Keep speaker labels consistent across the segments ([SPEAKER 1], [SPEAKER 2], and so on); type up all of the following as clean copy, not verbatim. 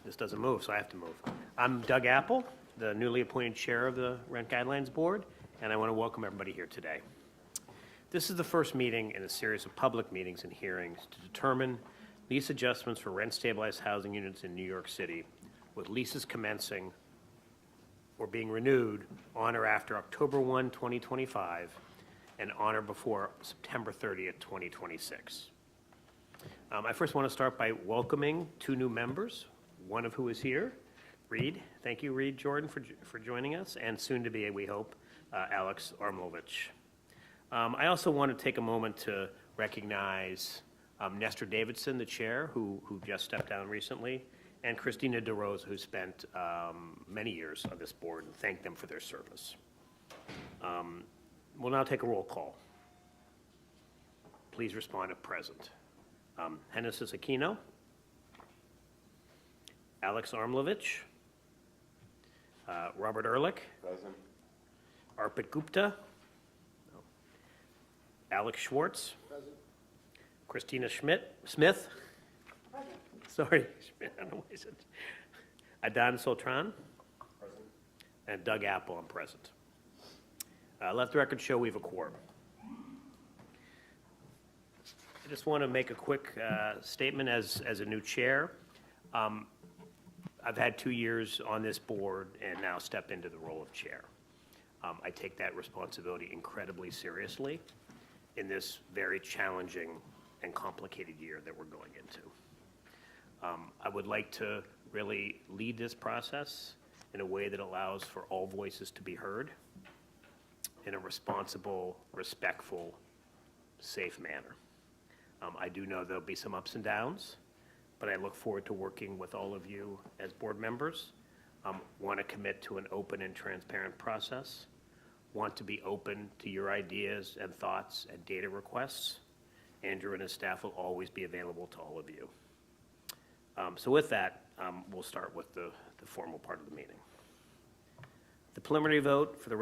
[SPEAKER 1] This doesn't move, so I have to move. I'm Doug Apple, the newly appointed chair of the Rent Guidelines Board, and I want to welcome everybody here today. This is the first meeting in a series of public meetings and hearings to determine lease adjustments for rent-stabilized housing units in New York City, with leases commencing or being renewed on or after October 1, 2025, and on or before September 30th, 2026. I first want to start by welcoming two new members, one of who is here, Reed. Thank you, Reed Jordan, for joining us, and soon to be, we hope, Alex Armlovich. I also want to take a moment to recognize Nestor Davidson, the chair, who just stepped down recently, and Christina DeRosa, who spent many years on this board, and thank them for their service. We'll now take a roll call. Please respond if present. Genesis Aquino, Alex Armlovich, Robert Ehrlich,
[SPEAKER 2] Present.
[SPEAKER 1] Arpit Gupta, no. Alex Schwartz,
[SPEAKER 2] Present.
[SPEAKER 1] Christina Smith, sorry, Schmidt, I don't know why I said, Adan Soltran,
[SPEAKER 2] Present.
[SPEAKER 1] and Doug Apple, I'm present. Let the record show we have a quorum. I just want to make a quick statement as a new chair. I've had 2 years on this board and now step into the role of chair. I take that responsibility incredibly seriously in this very challenging and complicated year that we're going into. I would like to really lead this process in a way that allows for all voices to be heard in a responsible, respectful, safe manner. I do know there'll be some ups and downs, but I look forward to working with all of you as board members. Want to commit to an open and transparent process, want to be open to your ideas and thoughts and data requests. Andrew and his staff will always be available to all of you. So with that, we'll start with the formal part of the meeting. The preliminary vote for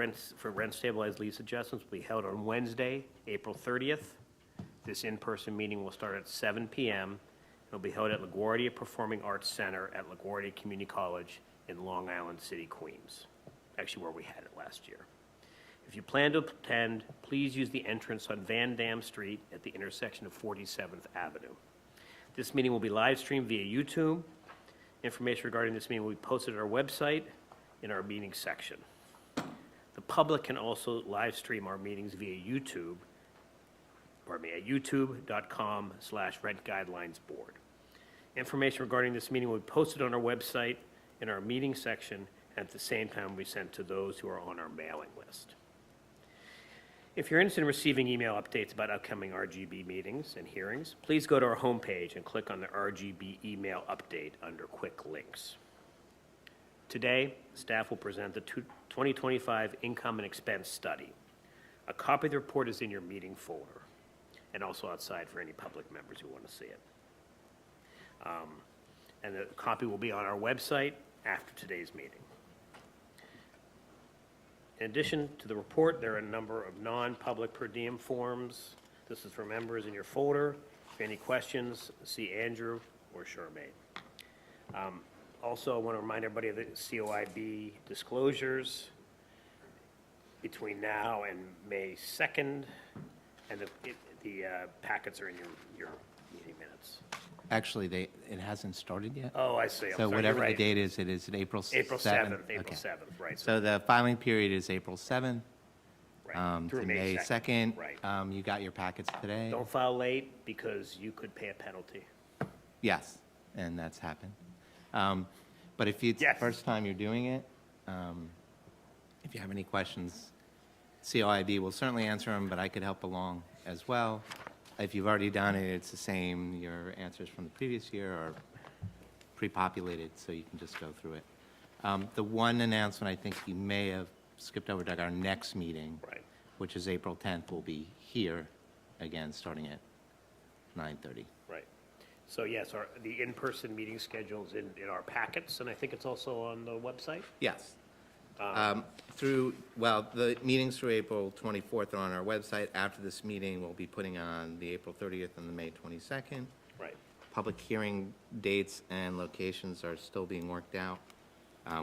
[SPEAKER 1] rent-stabilized lease adjustments will be held on Wednesday, April 30th. This in-person meeting will start at 7 p.m. It'll be held at LaGuardia Performing Arts Center at LaGuardia Community College in Long Island City, Queens, actually where we had it last year. If you plan to attend, please use the entrance on Van Dam Street at the intersection of 47th Avenue. This meeting will be live streamed via YouTube. Information regarding this meeting will be posted on our website in our meeting section. The public can also live stream our meetings via YouTube, at youtube.com/Rent Guidelines Board. Information regarding this meeting will be posted on our website in our meeting section, and at the same time will be sent to those who are on our mailing list. If you're interested in receiving email updates about upcoming RGB meetings and hearings, please go to our homepage and click on the RGB email update under quick links. Today, staff will present the 2025 Income and Expense Study. A copy of the report is in your meeting folder and also outside for any public members who want to see it. And the copy will be on our website after today's meeting. In addition to the report, there are a number of non-public per diem forms. This is for members in your folder. If you have any questions, see Andrew or Charmaine. Also, I want to remind everybody of the COIB disclosures between now and May 2nd, and the packets are in your meeting minutes.
[SPEAKER 3] Actually, it hasn't started yet.
[SPEAKER 1] Oh, I see. I'm
[SPEAKER 3] So
[SPEAKER 1] sorry,
[SPEAKER 3] whatever
[SPEAKER 1] you're
[SPEAKER 3] the
[SPEAKER 1] right.
[SPEAKER 3] date is, it is April 7th.
[SPEAKER 1] April 7th, April
[SPEAKER 3] Okay.
[SPEAKER 1] 7th, right.
[SPEAKER 3] So the filing period is April 7th
[SPEAKER 1] right, through
[SPEAKER 3] to
[SPEAKER 1] May
[SPEAKER 3] May
[SPEAKER 1] 2nd.
[SPEAKER 3] 2nd.
[SPEAKER 1] Right.
[SPEAKER 3] You got your packets today?
[SPEAKER 1] Don't file late because you could pay a penalty.
[SPEAKER 3] Yes, and that's happened. But if it's
[SPEAKER 1] Yes.
[SPEAKER 3] the first time you're doing it, if you have any questions, COIB will certainly answer them, but I could help along as well. If you've already done it, it's the same. Your answers from the previous year are pre-populated, so you can just go through it. The one announcement I think you may have skipped over, Doug, our next meeting,
[SPEAKER 1] Right.
[SPEAKER 3] which is April 10th, will be here again, starting at 9:30.
[SPEAKER 1] Right. So yes, the in-person meeting schedule is in our packets, and I think it's also on the website.
[SPEAKER 3] Yes. The meetings through April 24th are on our website. After this meeting, we'll be putting on the April 30th and the May 22nd.
[SPEAKER 1] Right.
[SPEAKER 3] public hearing dates and locations are still being worked out.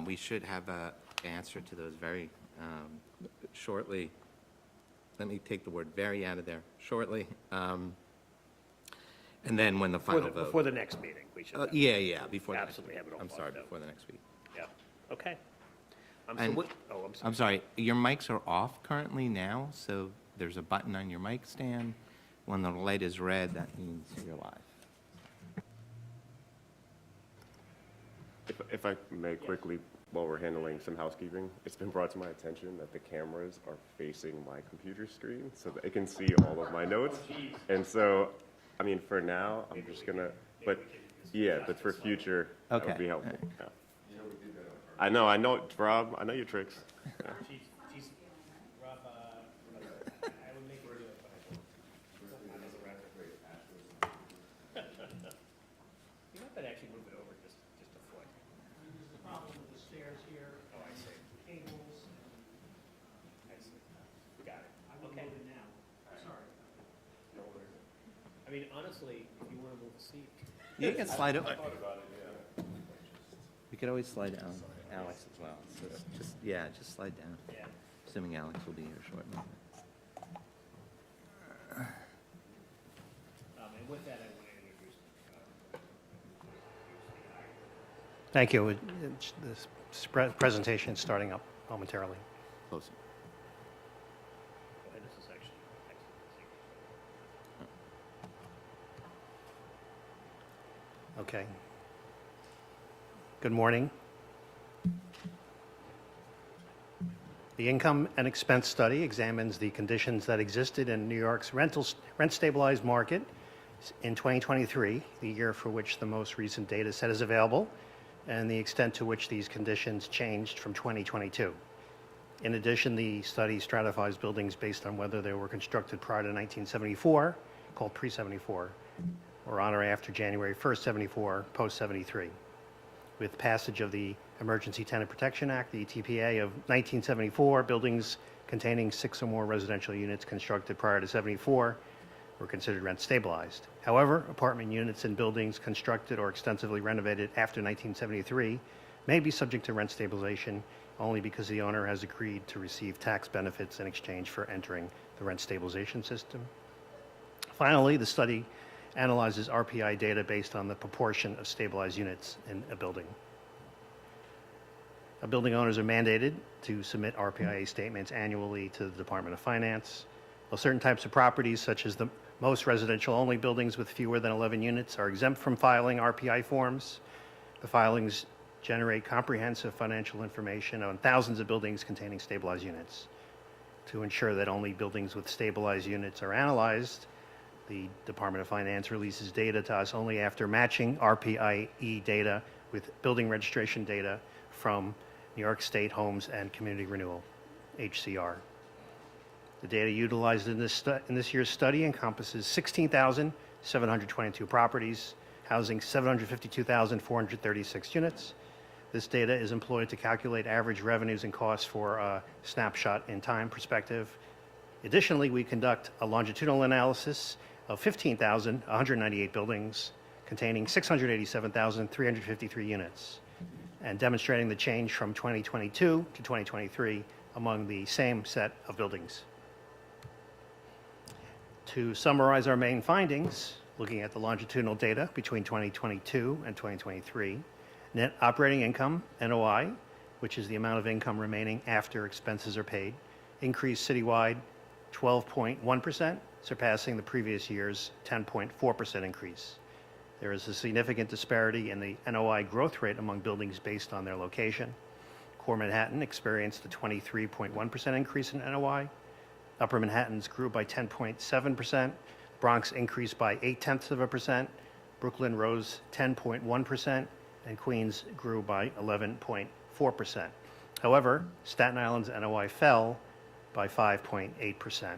[SPEAKER 3] We should have an answer to those very shortly. Let me take the word "very" out of there, shortly. And then when the final vote.
[SPEAKER 1] Before the next meeting, we should. have-
[SPEAKER 3] Yeah, before the next
[SPEAKER 1] Absolutely
[SPEAKER 3] week.
[SPEAKER 1] have it all
[SPEAKER 3] I'm sorry,
[SPEAKER 1] locked up.
[SPEAKER 3] before the next week.
[SPEAKER 1] Yeah, okay. So
[SPEAKER 3] And-
[SPEAKER 1] what, oh, I'm sorry.
[SPEAKER 3] I'm sorry, your mics are off currently now, so there's a button on your mic stand. When the light is red, that means you're live.
[SPEAKER 2] If I may quickly, while we're handling some housekeeping, it's been brought to my attention that the cameras are facing my computer screen so that it can see all of my notes. And so, I mean, for now, I'm just gonna, but, yeah, but for future, that would
[SPEAKER 3] Okay.
[SPEAKER 2] be helpful. Yeah. I know, Rob, I know your tricks. Yeah.
[SPEAKER 1] Rob, I would make it do it, but I don't. Not as a record. You might actually move it over just a foot.
[SPEAKER 4] There's a problem with the stairs here,
[SPEAKER 1] Oh, I see.
[SPEAKER 4] cables,
[SPEAKER 1] I see. Got it.
[SPEAKER 4] I will
[SPEAKER 1] Okay.
[SPEAKER 4] move it now. Sorry.
[SPEAKER 1] I mean, honestly, if you want to move the seat.
[SPEAKER 3] You can slide it. We could always slide down Alex as well. So it's just slide down,
[SPEAKER 1] Yeah.
[SPEAKER 3] assuming Alex will be here shortly.
[SPEAKER 1] And with that, I want to introduce.
[SPEAKER 5] Thank you. This presentation is starting up momentarily.
[SPEAKER 3] Closer.
[SPEAKER 1] And this is actually excellent.
[SPEAKER 5] Okay. Good morning. The income and expense study examines the conditions that existed in New York's rent-stabilized market in 2023, the year for which the most recent data set is available, and the extent to which these conditions changed from 2022. In addition, the study stratifies buildings based on whether they were constructed prior to 1974, called pre-74, or on or after January 1st, 74, post-73. With passage of the Emergency Tenant Protection Act, the ETPA of 1974, buildings containing 6 or more residential units constructed prior to 74 were considered rent stabilized. However, apartment units in buildings constructed or extensively renovated after 1973 may be subject to rent stabilization only because the owner has agreed to receive tax benefits in exchange for entering the rent stabilization system. Finally, the study analyzes RPI data based on the proportion of stabilized units in a building. Building owners are mandated to submit RPIA statements annually to the Department of Finance. While certain types of properties, such as the most residential-only buildings with fewer than 11 units, are exempt from filing RPI forms, the filings generate comprehensive financial information on thousands of buildings containing stabilized units. To ensure that only buildings with stabilized units are analyzed, the Department of Finance releases data to us only after matching RPIE data with building registration data from New York State Homes and Community Renewal, HCR. The data utilized in this year's study encompasses 16,722 properties, housing 752,436 units. This data is employed to calculate average revenues and costs for a snapshot in time perspective. Additionally, we conduct a longitudinal analysis of 15,198 buildings containing 687,353 units and demonstrating the change from 2022 to 2023 among the same set of buildings. To summarize our main findings, looking at the longitudinal data between 2022 and 2023, net operating income, NOI, which is the amount of income remaining after expenses are paid, increased citywide 12.1%, surpassing the previous year's 10.4% increase. There is a significant disparity in the NOI growth rate among buildings based on their location. Core Manhattan experienced a 23.1% increase in NOI. Upper Manhattan's grew by 10.7%. Bronx increased by 0.8%. Brooklyn rose 10.1%, and Queens grew by 11.4%. However, Staten Island's NOI fell by 5.8%.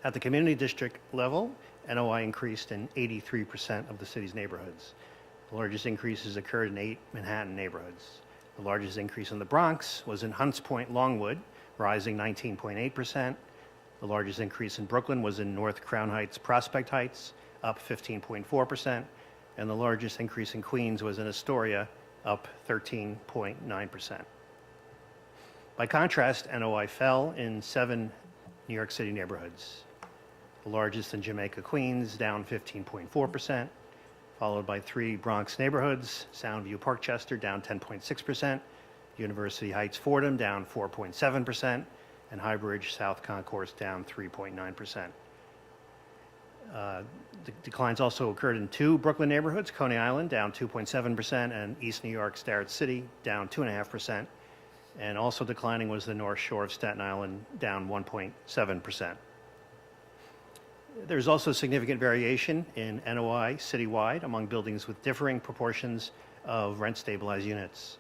[SPEAKER 5] At the community district level, NOI increased in 83% of the city's neighborhoods. The largest increases occurred in 8 Manhattan neighborhoods. The largest increase in the Bronx was in Hunts Point Longwood, rising 19.8%. The largest increase in Brooklyn was in North Crown Heights Prospect Heights, up 15.4%, and the largest increase in Queens was in Astoria, up 13.9%. By contrast, NOI fell in 7 New York City neighborhoods. The largest in Jamaica, Queens, down 15.4%, followed by 3 Bronx neighborhoods, Soundview, Parkchester, down 10.6%, University Heights, Fordham, down 4.7%, and Highbridge, South Concourse, down 3.9%. The declines also occurred in 2 Brooklyn neighborhoods, Coney Island, down 2.7%, and East New York, Starrett City, down 2.5%. And also declining was the North Shore of Staten Island, down 1.7%. There's also significant variation in NOI citywide among buildings with differing proportions of rent-stabilized units.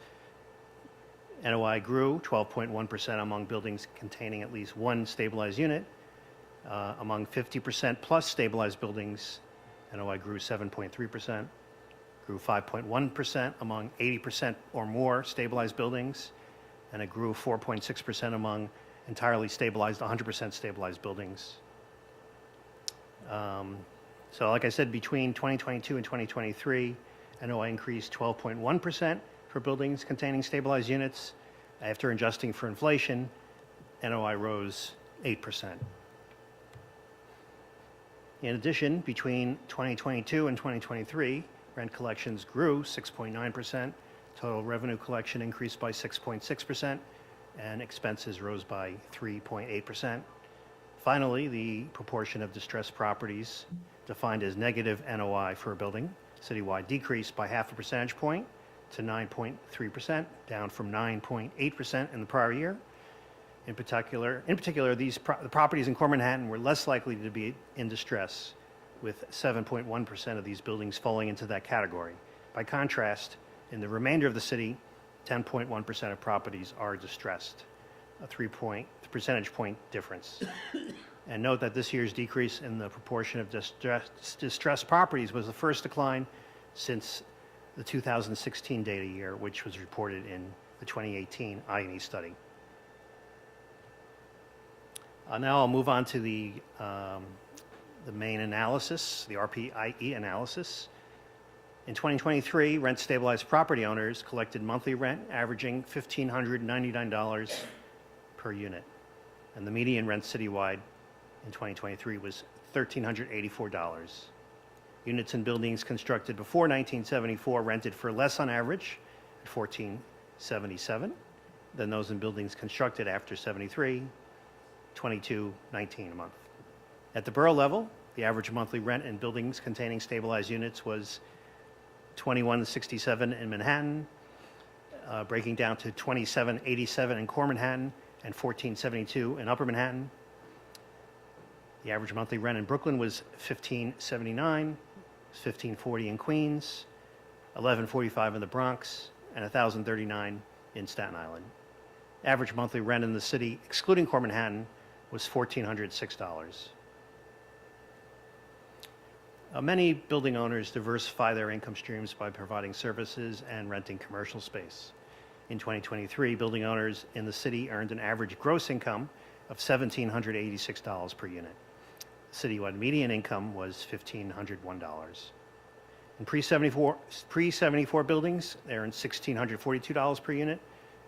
[SPEAKER 5] NOI grew 12.1% among buildings containing at least 1 stabilized unit. Among 50% plus stabilized buildings, NOI grew 7.3%, grew 5.1% among 80% or more stabilized buildings, and it grew 4.6% among entirely stabilized, 100% stabilized buildings. So like I said, between 2022 and 2023, NOI increased 12.1% for buildings containing stabilized units. After adjusting for inflation, NOI rose 8%. In addition, between 2022 and 2023, rent collections grew 6.9%, total revenue collection increased by 6.6%, and expenses rose by 3.8%. Finally, the proportion of distressed properties defined as negative NOI for a building citywide decreased by 0.5 percentage point to 9.3%, down from 9.8% in the prior year. In particular, the properties in Core Manhattan were less likely to be in distress, with 7.1% of these buildings falling into that category. By contrast, in the remainder of the city, 10.1% of properties are distressed, a 3 percentage point difference. And note that this year's decrease in the proportion of distressed properties was the first decline since the 2016 data year, which was reported in the 2018 I&E study. Now I'll move on to the main analysis, the RPIE analysis. In 2023, rent-stabilized property owners collected monthly rent averaging $1,599 per unit, and the median rent citywide in 2023 was $1,384. Units in buildings constructed before 1974 rented for less on average at $1,477 than those in buildings constructed after 73, $2,219 a month. At the borough level, the average monthly rent in buildings containing stabilized units was $2,167 in Manhattan, breaking down to $2,787 in Core Manhattan and $1,472 in Upper Manhattan. The average monthly rent in Brooklyn was $1,579, $1,540 in Queens, $1,145 in the Bronx, and $1,039 in Staten Island. Average monthly rent in the city, excluding Core Manhattan, was $1,406. Many building owners diversify their income streams by providing services and renting commercial space. In 2023, building owners in the city earned an average gross income of $1,786 per unit. Citywide median income was $1,501. In pre-74 buildings, they earned $1,642 per unit,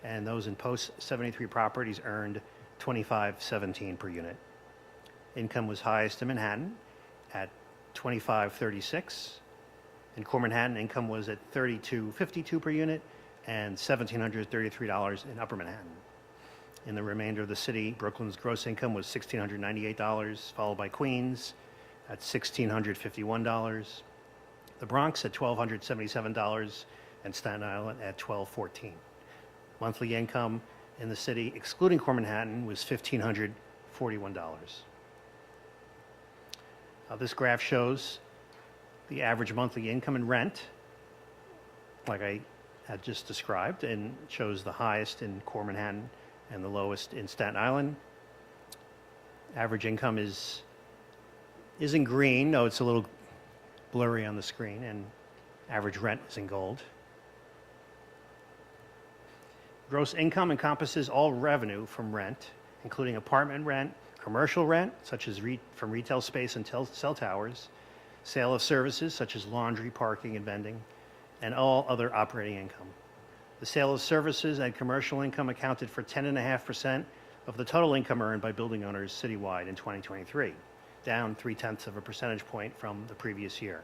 [SPEAKER 5] and those in post-73 properties earned $2,517 per unit. Income was highest in Manhattan at $2,536. In Core Manhattan, income was at $3,252 per unit and $1,733 in Upper Manhattan. In the remainder of the city, Brooklyn's gross income was $1,698, followed by Queens at $1,651, the Bronx at $1,277, and Staten Island at $1,214. Monthly income in the city, excluding Core Manhattan, was $1,541. This graph shows the average monthly income and rent, like I had just described, and shows the highest in Core Manhattan and the lowest in Staten Island. Average income is in green. No, it's a little blurry on the screen, and average rent is in gold. Gross income encompasses all revenue from rent, including apartment rent, commercial rent, such as from retail space and cell towers, sale of services such as laundry, parking, and vending, and all other operating income. The sale of services and commercial income accounted for 10.5% of the total income earned by building owners citywide in 2023, down 0.3 of a percentage point from the previous year.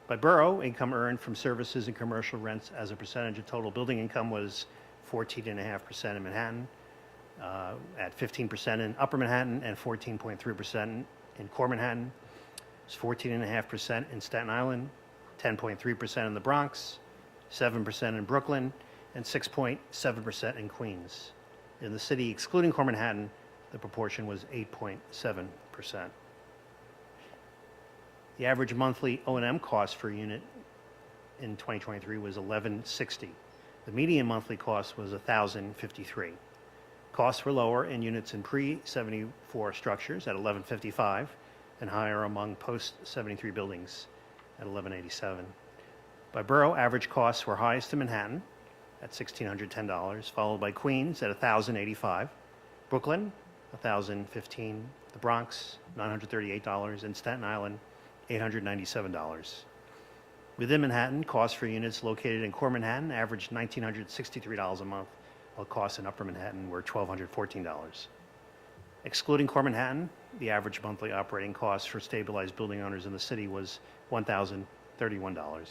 [SPEAKER 5] By borough, income earned from services and commercial rents as a percentage of total building income was 14.5% in Manhattan, at 15% in Upper Manhattan, and 14.3% in Core Manhattan. It's 14.5% in Staten Island, 10.3% in the Bronx, 7% in Brooklyn, and 6.7% in Queens. In the city, excluding Core Manhattan, the proportion was 8.7%. The average monthly O&M cost per unit in 2023 was $1,160. The median monthly cost was $1,053. Costs were lower in units in pre-74 structures at $1,155 and higher among post-73 buildings at $1,187. By borough, average costs were highest in Manhattan at $1,610, followed by Queens at $1,085, Brooklyn $1,015, the Bronx $938, and Staten Island $897. Within Manhattan, costs for units located in Core Manhattan averaged $1,963 a month, while costs in Upper Manhattan were $1,214. Excluding Core Manhattan, the average monthly operating cost for stabilized building owners in the city was $1,031.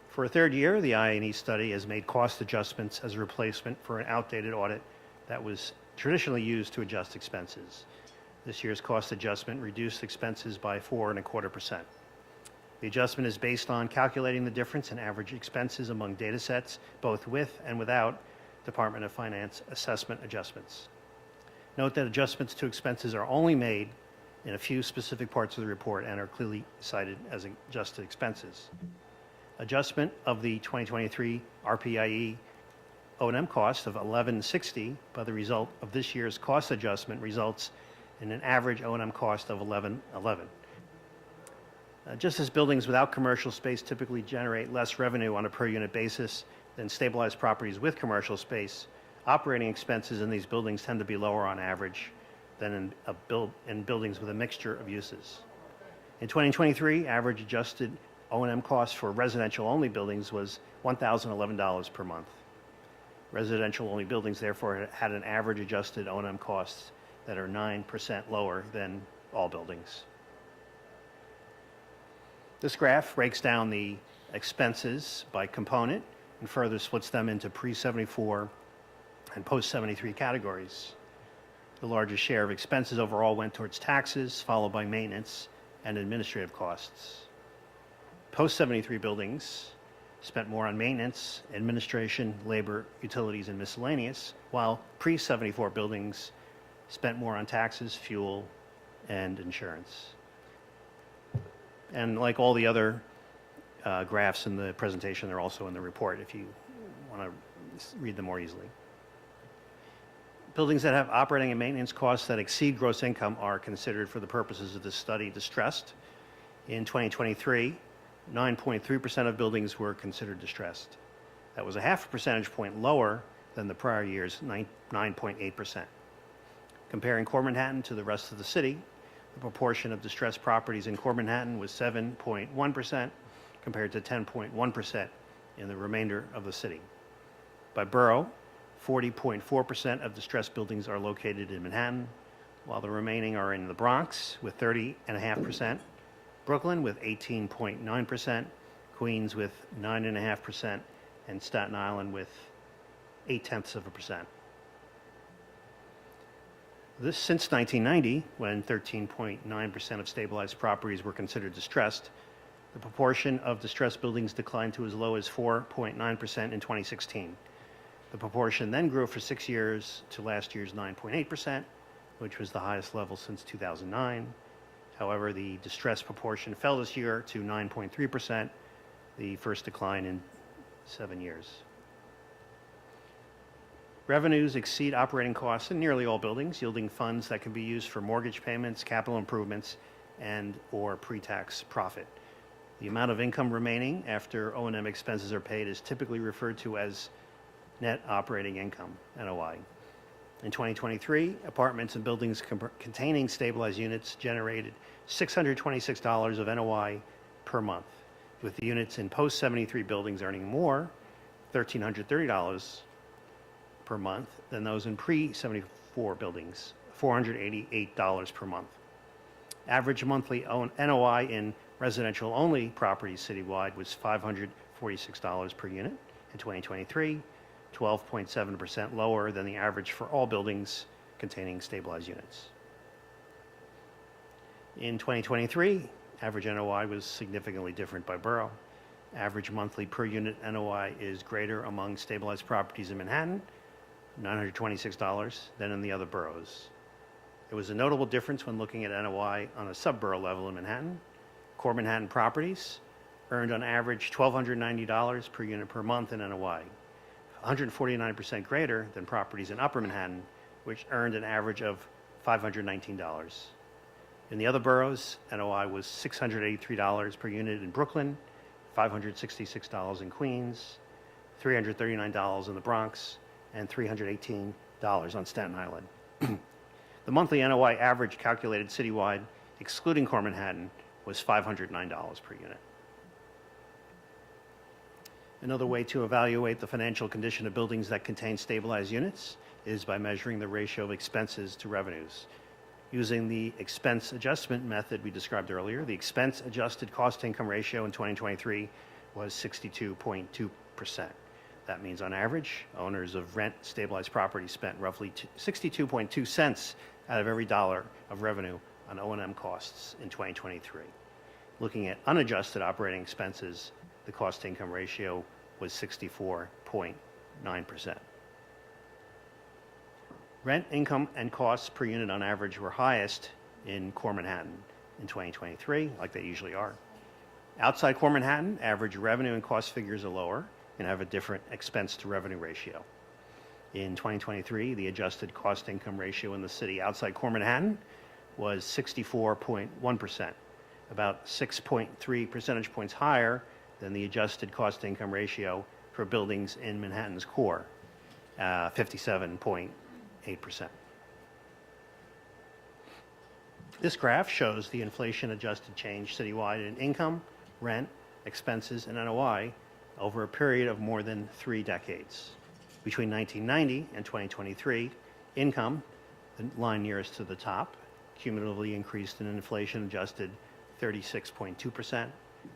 [SPEAKER 5] For a third year, the I&E study has made cost adjustments as a replacement for an outdated audit that was traditionally used to adjust expenses. This year's cost adjustment reduced expenses by 4.25%. The adjustment is based on calculating the difference in average expenses among data sets, both with and without Department of Finance assessment adjustments. Note that adjustments to expenses are only made in a few specific parts of the report and are clearly cited as adjusted expenses. Adjustment of the 2023 RPIE O&M cost of $1,160 by the result of this year's cost adjustment results in an average O&M cost of $1,111. Just as buildings without commercial space typically generate less revenue on a per unit basis than stabilized properties with commercial space, operating expenses in these buildings tend to be lower on average than in buildings with a mixture of uses. In 2023, average adjusted O&M costs for residential-only buildings was $1,011 per month. Residential-only buildings, therefore, had an average adjusted O&M costs that are 9% lower than all buildings. This graph breaks down the expenses by component and further splits them into pre-74 and post-73 categories. The largest share of expenses overall went towards taxes, followed by maintenance and administrative costs. Post-73 buildings spent more on maintenance, administration, labor, utilities, and miscellaneous, while pre-74 buildings spent more on taxes, fuel, and insurance. And like all the other graphs in the presentation, they're also in the report if you want to read them more easily. Buildings that have operating and maintenance costs that exceed gross income are considered for the purposes of this study distressed. In 2023, 9.3% of buildings were considered distressed. That was a half a percentage point lower than the prior year's 9.8%. Comparing Core Manhattan to the rest of the city, the proportion of distressed properties in Core Manhattan was 7.1% compared to 10.1% in the remainder of the city. By borough, 40.4% of distressed buildings are located in Manhattan, while the remaining are in the Bronx with 30.5%, Brooklyn with 18.9%, Queens with 9.5%, and Staten Island with 0.8%. This since 1990, when 13.9% of stabilized properties were considered distressed, the proportion of distressed buildings declined to as low as 4.9% in 2016. The proportion then grew for 6 years to last year's 9.8%, which was the highest level since 2009. However, the distressed proportion fell this year to 9.3%, the first decline in 7 years. Revenues exceed operating costs in nearly all buildings, yielding funds that can be used for mortgage payments, capital improvements, and/or pre-tax profit. The amount of income remaining after O&M expenses are paid is typically referred to as net operating income, NOI. In 2023, apartments and buildings containing stabilized units generated $626 of NOI per month, with the units in post-73 buildings earning more, $1,330 per month, than those in pre-74 buildings, $488 per month. Average monthly NOI in residential-only properties citywide was $546 per unit in 2023, 12.7% lower than the average for all buildings containing stabilized units. In 2023, average NOI was significantly different by borough. Average monthly per unit NOI is greater among stabilized properties in Manhattan, $926, than in the other boroughs. There was a notable difference when looking at NOI on a sub-borough level in Manhattan. Core Manhattan properties earned on average $1,290 per unit per month in NOI, 149% greater than properties in Upper Manhattan, which earned an average of $519. In the other boroughs, NOI was $683 per unit in Brooklyn, $566 in Queens, $339 in the Bronx, and $318 on Staten Island. The monthly NOI average calculated citywide, excluding Core Manhattan, was $509 per unit. Another way to evaluate the financial condition of buildings that contain stabilized units is by measuring the ratio of expenses to revenues. Using the expense adjustment method we described earlier, the expense adjusted cost income ratio in 2023 was 62.2%. That means on average, owners of rent stabilized properties spent roughly 62.2 cents out of every dollar of revenue on O&M costs in 2023. Looking at unadjusted operating expenses, the cost income ratio was 64.9%. Rent, income, and costs per unit on average were highest in Core Manhattan in 2023, like they usually are. Outside Core Manhattan, average revenue and cost figures are lower and have a different expense to revenue ratio. In 2023, the adjusted cost income ratio in the city outside Core Manhattan was 64.1%, about 6.3 percentage points higher than the adjusted cost income ratio for buildings in Manhattan's core, 57.8%. This graph shows the inflation-adjusted change citywide in income, rent, expenses, and NOI over a period of more than 3 decades. Between 1990 and 2023, income, the line nearest to the top, cumulatively increased an inflation-adjusted 36.2%.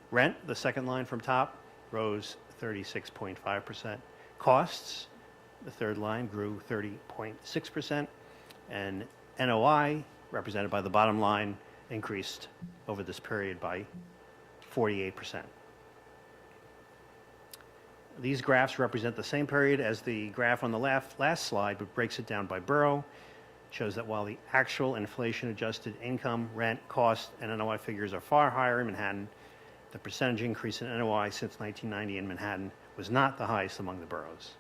[SPEAKER 5] Rent, the second line from top, rose 36.5%. Costs, the third line, grew 30.6%. And NOI, represented by the bottom line, increased over this period by 48%. These graphs represent the same period as the graph on the last slide, but breaks it down by borough. It shows that while the actual inflation-adjusted income, rent, cost, and NOI figures are far higher in Manhattan, the percentage increase in NOI since 1990 in Manhattan was not the highest among the boroughs.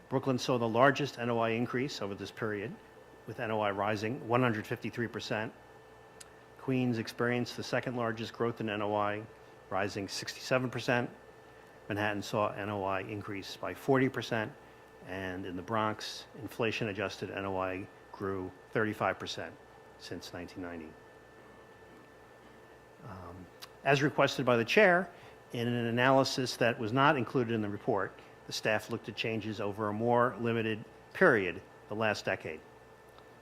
[SPEAKER 5] Brooklyn saw the largest NOI increase over this period, with NOI rising 153%. Queens experienced the second largest growth in NOI, rising 67%. Manhattan saw NOI increase by 40%, and in the Bronx, inflation-adjusted NOI grew 35% since 1990. As requested by the chair, in an analysis that was not included in the report, the staff looked at changes over a more limited period, the last decade.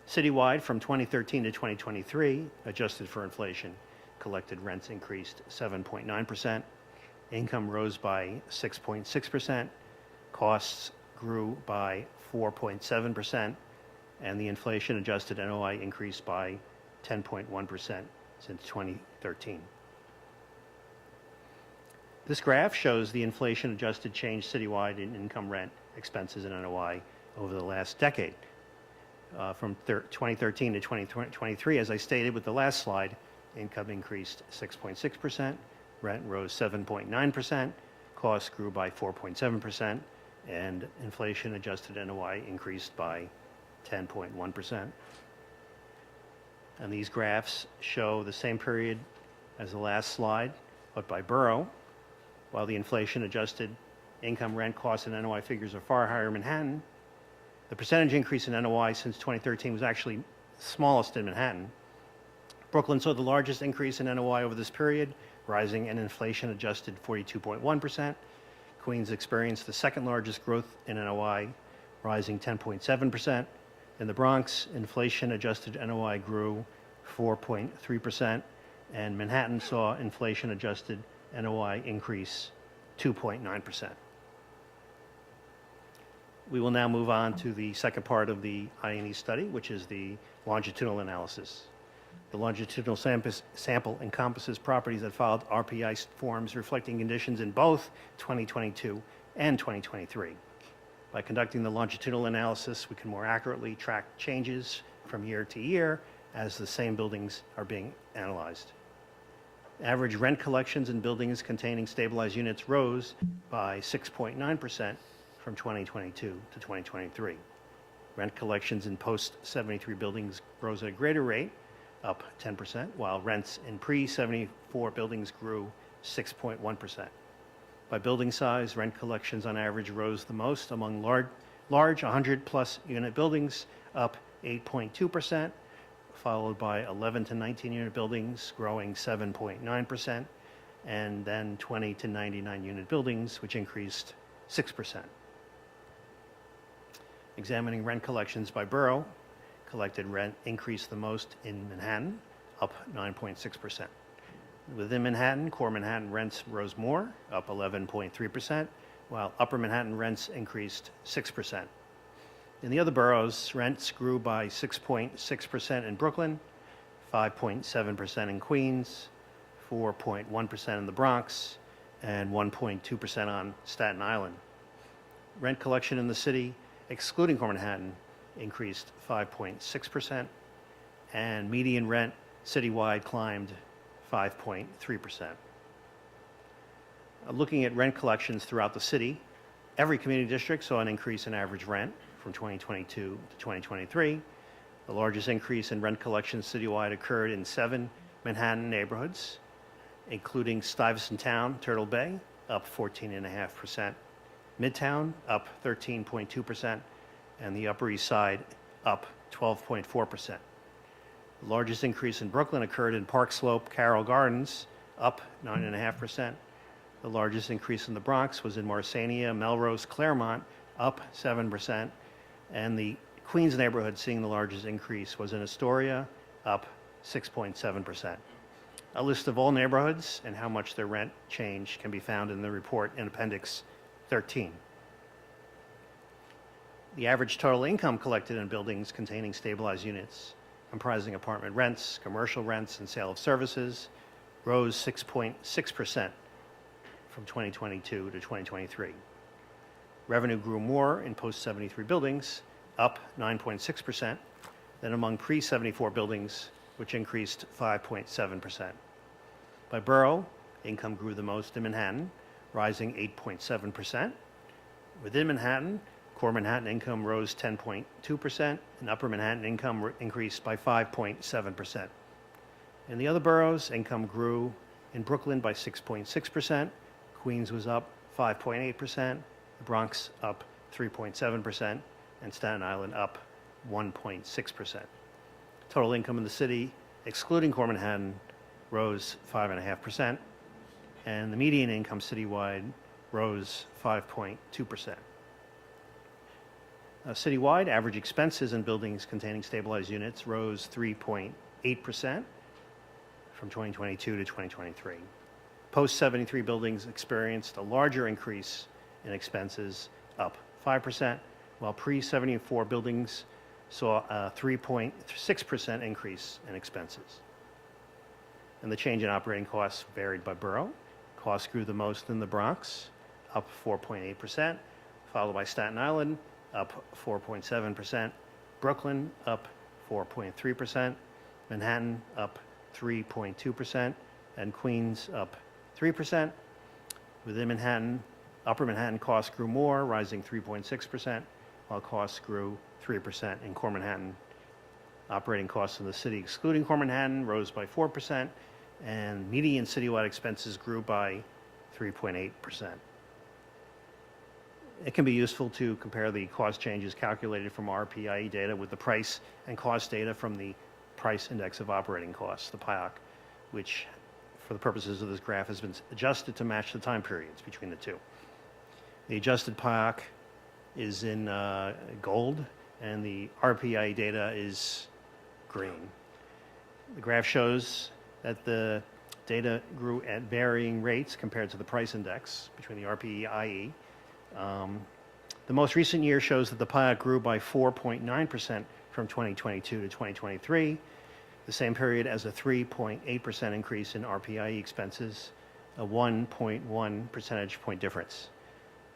[SPEAKER 5] Citywide, from 2013 to 2023, adjusted for inflation, collected rents increased 7.9%, income rose by 6.6%, costs grew by 4.7%, and the inflation-adjusted NOI increased by 10.1% since 2013. This graph shows the inflation-adjusted change citywide in income, rent, expenses, and NOI over the last decade. From 2013 to 2023, as I stated with the last slide, income increased 6.6%, rent rose 7.9%, costs grew by 4.7%, and inflation-adjusted NOI increased by 10.1%. And these graphs show the same period as the last slide, but by borough. While the inflation-adjusted income, rent, costs, and NOI figures are far higher in Manhattan, The percentage increase in NOI since 2013 was actually smallest in Manhattan. Brooklyn saw the largest increase in NOI over this period, rising an inflation-adjusted 42.1%. Queens experienced the second largest growth in NOI, rising 10.7%. In the Bronx, inflation-adjusted NOI grew 4.3%, and Manhattan saw inflation-adjusted NOI increase 2.9%. We will now move on to the second part of the I&E study, which is the longitudinal analysis. The longitudinal sample encompasses properties that filed RPI forms reflecting conditions in both 2022 and 2023. By conducting the longitudinal analysis, we can more accurately track changes from year to year as the same buildings are being analyzed. Average rent collections in buildings containing stabilized units rose by 6.9% from 2022 to 2023. Rent collections in post-73 buildings rose at a greater rate, up 10%, while rents in pre-74 buildings grew 6.1%. By building size, rent collections on average rose the most among large 100-plus unit buildings, up 8.2%, followed by 11 to 19 unit buildings growing 7.9%, and then 20 to 99 unit buildings, which increased 6%. Examining rent collections by borough, collected rent increased the most in Manhattan, up 9.6%. Within Manhattan, core Manhattan rents rose more, up 11.3%, while upper Manhattan rents increased 6%. In the other boroughs, rents grew by 6.6% in Brooklyn, 5.7% in Queens, 4.1% in the Bronx, and 1.2% on Staten Island. Rent collection in the city, excluding core Manhattan, increased 5.6%, and median rent citywide climbed 5.3%. Looking at rent collections throughout the city, every community district saw an increase in average rent from 2022 to 2023. The largest increase in rent collections citywide occurred in 7 Manhattan neighborhoods, including Stuyvesant Town, Turtle Bay, up 14.5%, Midtown, up 13.2%, and the Upper East Side, up 12.4%. The largest increase in Brooklyn occurred in Park Slope, Carroll Gardens, up 9.5%. The largest increase in the Bronx was in Marsania, Melrose, Claremont, up 7%. And the Queens neighborhood seeing the largest increase was in Astoria, up 6.7%. A list of all neighborhoods and how much their rent changed can be found in the report in Appendix 13. The average total income collected in buildings containing stabilized units, comprising apartment rents, commercial rents, and sale of services, rose 6.6% from 2022 to 2023. Revenue grew more in post-73 buildings, up 9.6%, than among pre-74 buildings, which increased 5.7%. By borough, income grew the most in Manhattan, rising 8.7%. Within Manhattan, core Manhattan income rose 10.2%, and upper Manhattan income increased by 5.7%. In the other boroughs, income grew in Brooklyn by 6.6%, Queens was up 5.8%, the Bronx up 3.7%, and Staten Island up 1.6%. Total income in the city, excluding core Manhattan, rose 5.5%, and the median income citywide rose 5.2%. Citywide, average expenses in buildings containing stabilized units rose 3.8% from 2022 to 2023. Post-73 buildings experienced a larger increase in expenses, up 5%, while pre-74 buildings saw a 3.6% increase in expenses. And the change in operating costs varied by borough. Costs grew the most in the Bronx, up 4.8%, followed by Staten Island, up 4.7%, Brooklyn, up 4.3%, Manhattan, up 3.2%, and Queens, up 3%. Within Manhattan, upper Manhattan costs grew more, rising 3.6%, while costs grew 3% in core Manhattan. Operating costs in the city, excluding core Manhattan, rose by 4%, and median citywide expenses grew by 3.8%. It can be useful to compare the cost changes calculated from RPIE data with the price and cost data from the Price Index of Operating Costs, the PIOC, which, for the purposes of this graph, has been adjusted to match the time periods between the two. The adjusted PIOC is in gold, and the RPIE data is green. The graph shows that the data grew at varying rates compared to the price index between the RPIE. The most recent year shows that the PIOC grew by 4.9% from 2022 to 2023, the same period as a 3.8% increase in RPIE expenses, a 1.1 percentage point difference.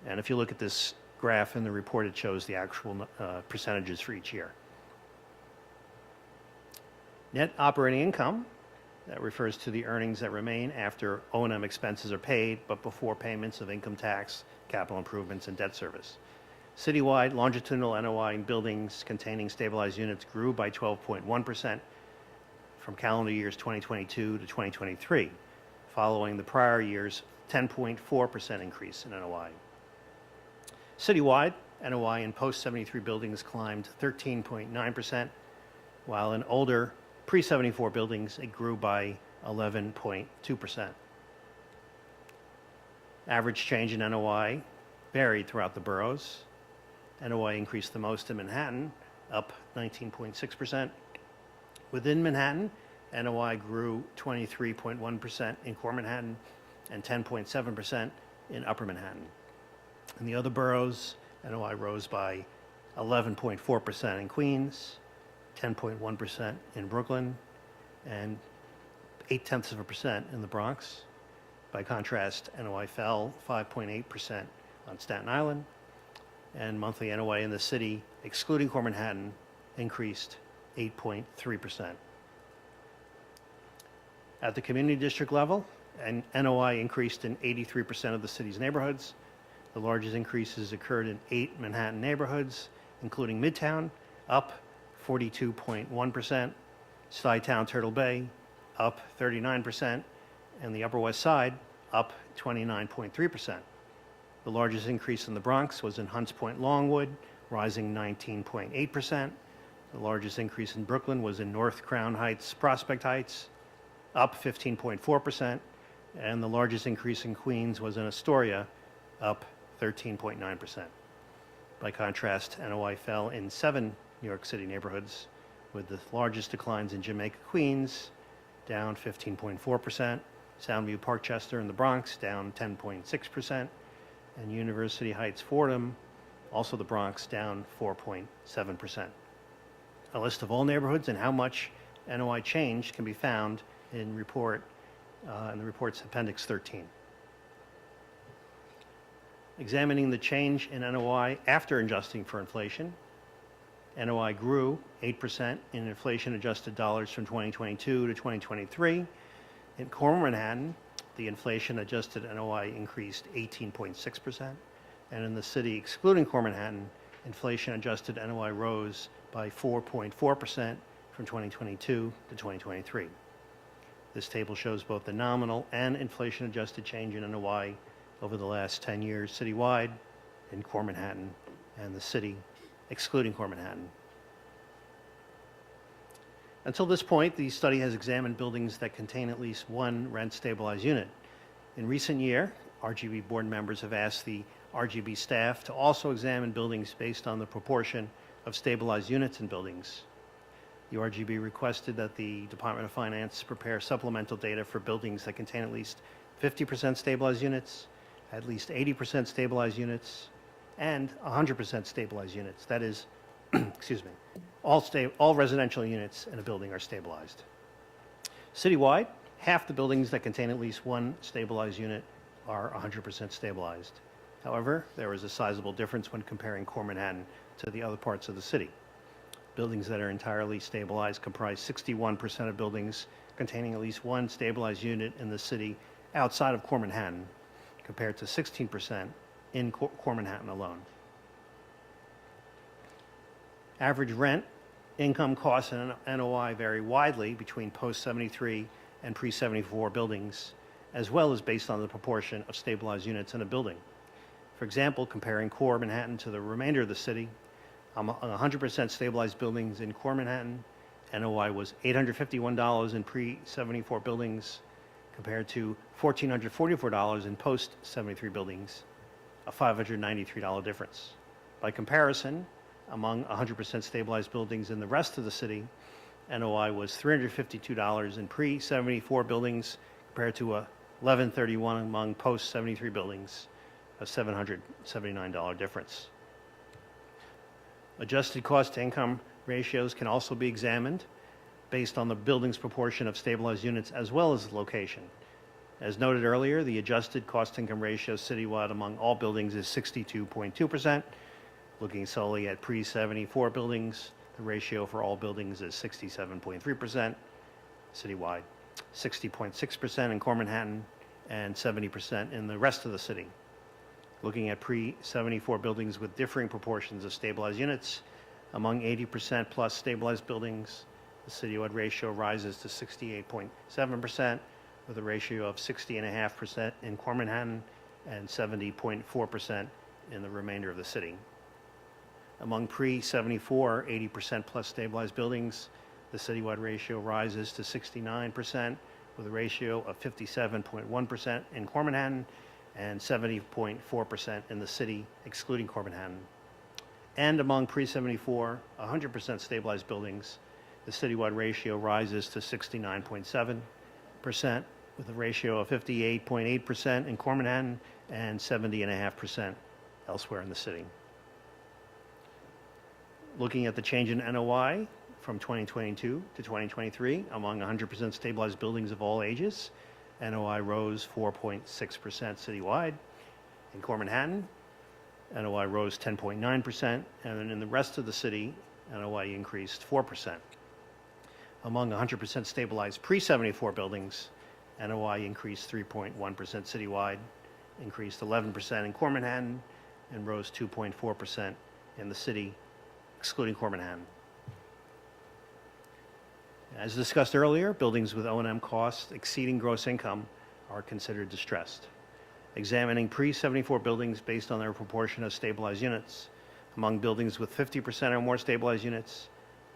[SPEAKER 5] And if you look at this graph in the report, it shows the actual percentages for each year. Net operating income, that refers to the earnings that remain after O&M expenses are paid, but before payments of income tax, capital improvements, and debt service. Citywide longitudinal NOI in buildings containing stabilized units grew by 12.1% from calendar years 2022 to 2023, following the prior year's 10.4% increase in NOI. Citywide, NOI in post-73 buildings climbed 13.9%, while in older pre-74 buildings, it grew by 11.2%. Average change in NOI varied throughout the boroughs. NOI increased the most in Manhattan, up 19.6%. Within Manhattan, NOI grew 23.1% in Core Manhattan and 10.7% in Upper Manhattan. In the other boroughs, NOI rose by 11.4% in Queens, 10.1% in Brooklyn, and 0.8% in the Bronx. By contrast, NOI fell 5.8% on Staten Island, and monthly NOI in the city, excluding Core Manhattan, increased 8.3%. At the community district level, NOI increased in 83% of the city's neighborhoods. The largest increases occurred in 8 Manhattan neighborhoods, including Midtown, up 42.1%, Stuytown Turtle Bay, up 39%, and the Upper West Side, up 29.3%. The largest increase in the Bronx was in Hunts Point Longwood, rising 19.8%. The largest increase in Brooklyn was in North Crown Heights, Prospect Heights, up 15.4%. And the largest increase in Queens was in Astoria, up 13.9%. By contrast, NOI fell in 7 New York City neighborhoods, with the largest declines in Jamaica, Queens, down 15.4%, Soundview Parkchester in the Bronx, down 10.6%, and University Heights, Fordham, also the Bronx, down 4.7%. A list of all neighborhoods and how much NOI changed can be found in the report's Appendix 13. Examining the change in NOI after adjusting for inflation, NOI grew 8% in inflation-adjusted dollars from 2022 to 2023. In Core Manhattan, the inflation-adjusted NOI increased 18.6%, and in the city, excluding Core Manhattan, inflation-adjusted NOI rose by 4.4% from 2022 to 2023. This table shows both the nominal and inflation-adjusted change in NOI over the last 10 years citywide, in Core Manhattan, and the city, excluding Core Manhattan. Until this point, the study has examined buildings that contain at least one rent-stabilized unit. In recent year, RGB board members have asked the RGB staff to also examine buildings based on the proportion of stabilized units in buildings. The RGB requested that the Department of Finance prepare supplemental data for buildings that contain at least 50% stabilized units, at least 80% stabilized units, and 100% stabilized units. That is, excuse me, all residential units in a building are stabilized. Citywide, half the buildings that contain at least one stabilized unit are 100% stabilized. However, there is a sizable difference when comparing Core Manhattan to the other parts of the city. Buildings that are entirely stabilized comprise 61% of buildings containing at least one stabilized unit in the city outside of Core Manhattan, compared to 16% in Core Manhattan alone. Average rent, income costs, and NOI vary widely between post-73 and pre-74 buildings, as well as based on the proportion of stabilized units in a building. For example, comparing core Manhattan to the remainder of the city, among 100% stabilized buildings in core Manhattan, NOI was $851 in pre-74 buildings compared to $1,444 in post-73 buildings, a $593 difference. By comparison, among 100% stabilized buildings in the rest of the city, NOI was $352 in pre-74 buildings compared to $1,131 among post-73 buildings, a $779 difference. Adjusted cost-to-income ratios can also be examined based on the building's proportion of stabilized units as well as location. As noted earlier, the adjusted cost-income ratio citywide among all buildings is 62.2%. Looking solely at pre-74 buildings, the ratio for all buildings is 67.3% citywide, 60.6% in core Manhattan, and 70% in the rest of the city. Looking at pre-74 buildings with differing proportions of stabilized units, among 80% plus stabilized buildings, the citywide ratio rises to 68.7%, with a ratio of 60.5% in core Manhattan and 70.4% in the remainder of the city. Among pre-74, 80% plus stabilized buildings, the citywide ratio rises to 69%, with a ratio of 57.1% in core Manhattan and 70.4% in the city, excluding core Manhattan. And among pre-74, 100% stabilized buildings, the citywide ratio rises to 69.7%, with a ratio of 58.8% in core Manhattan and 70.5% elsewhere in the city. Looking at the change in NOI from 2022 to 2023, among 100% stabilized buildings of all ages, NOI rose 4.6% citywide. In core Manhattan, NOI rose 10.9%, and then in the rest of the city, NOI increased 4%. Among 100% stabilized pre-74 buildings, NOI increased 3.1% citywide, increased 11% in core Manhattan, and rose 2.4% in the city, excluding core Manhattan. As discussed earlier, buildings with O&M costs exceeding gross income are considered distressed. Examining pre-74 buildings based on their proportion of stabilized units, among buildings with 50% or more stabilized units,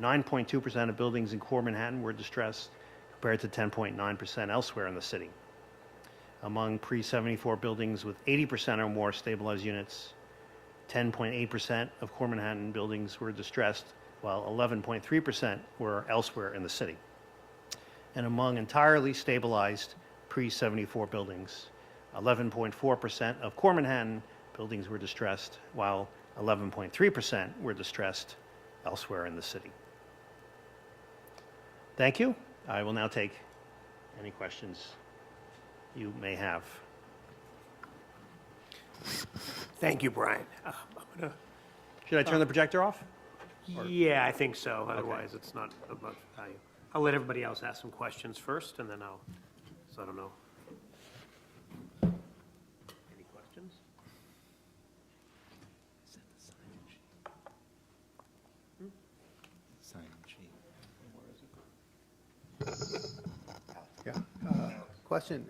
[SPEAKER 5] 9.2% of buildings in core Manhattan were distressed, compared to 10.9% elsewhere in the city. Among pre-74 buildings with 80% or more stabilized units, 10.8% of core Manhattan buildings were distressed, while 11.3% were elsewhere in the city. And among entirely stabilized pre-74 buildings, 11.4% of core Manhattan buildings were distressed, while 11.3% were distressed elsewhere in the city. Thank you. I will now take any questions you may have.
[SPEAKER 1] Thank you, Brian.
[SPEAKER 5] Should I turn the projector off?
[SPEAKER 1] Yeah, I think so. Otherwise, it's not of much value. I'll let everybody else ask some questions first, and then so I don't know. Any questions?
[SPEAKER 6] Yeah. Question.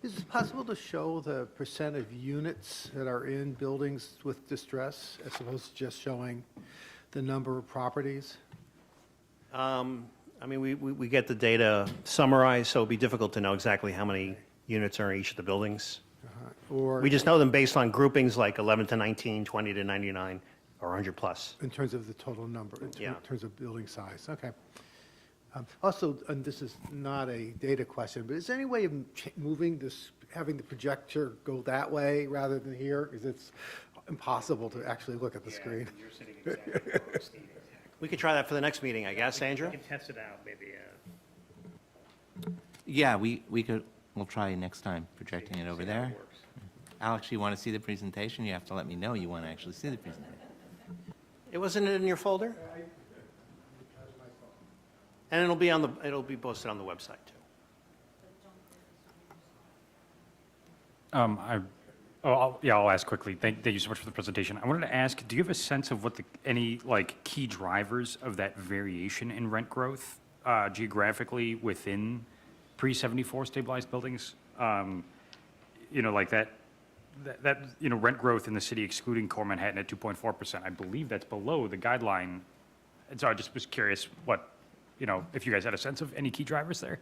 [SPEAKER 6] Is it possible to show the percent of units that are in buildings with distress as opposed to just showing the number of properties?
[SPEAKER 5] I mean, we get the data summarized, so it'd be difficult to know exactly how many units are in each of the buildings.
[SPEAKER 6] Or
[SPEAKER 5] We just know them based on groupings like 11 to 19, 20 to 99, or 100 plus.
[SPEAKER 6] in terms of the total number, in
[SPEAKER 5] Yeah.
[SPEAKER 6] terms of building size? Okay. Also, and this is not a data question, but is there any way of moving this, having the projector go that way rather than here? Because it's impossible to actually look at the screen.
[SPEAKER 1] You're sitting exactly where I'm standing.
[SPEAKER 5] We could try that for the next meeting, I guess, Andrew?
[SPEAKER 1] We can test it out, maybe.
[SPEAKER 3] Yeah, we'll try next time, projecting it over
[SPEAKER 1] see how it
[SPEAKER 3] there.
[SPEAKER 1] works.
[SPEAKER 3] Alex, you want to see the presentation? You have to let me know you want to actually see the presentation.
[SPEAKER 5] It wasn't in your folder? And it'll be posted on the website, too.
[SPEAKER 7] I'll ask quickly. Thank you so much for the presentation. I wanted to ask, do you have a sense of what any key drivers of that variation in rent growth geographically within pre-74 stabilized buildings? Like that rent growth in the city excluding core Manhattan at 2.4%, I believe that's below the guideline. And so I just was curious if you guys had a sense of any key drivers there?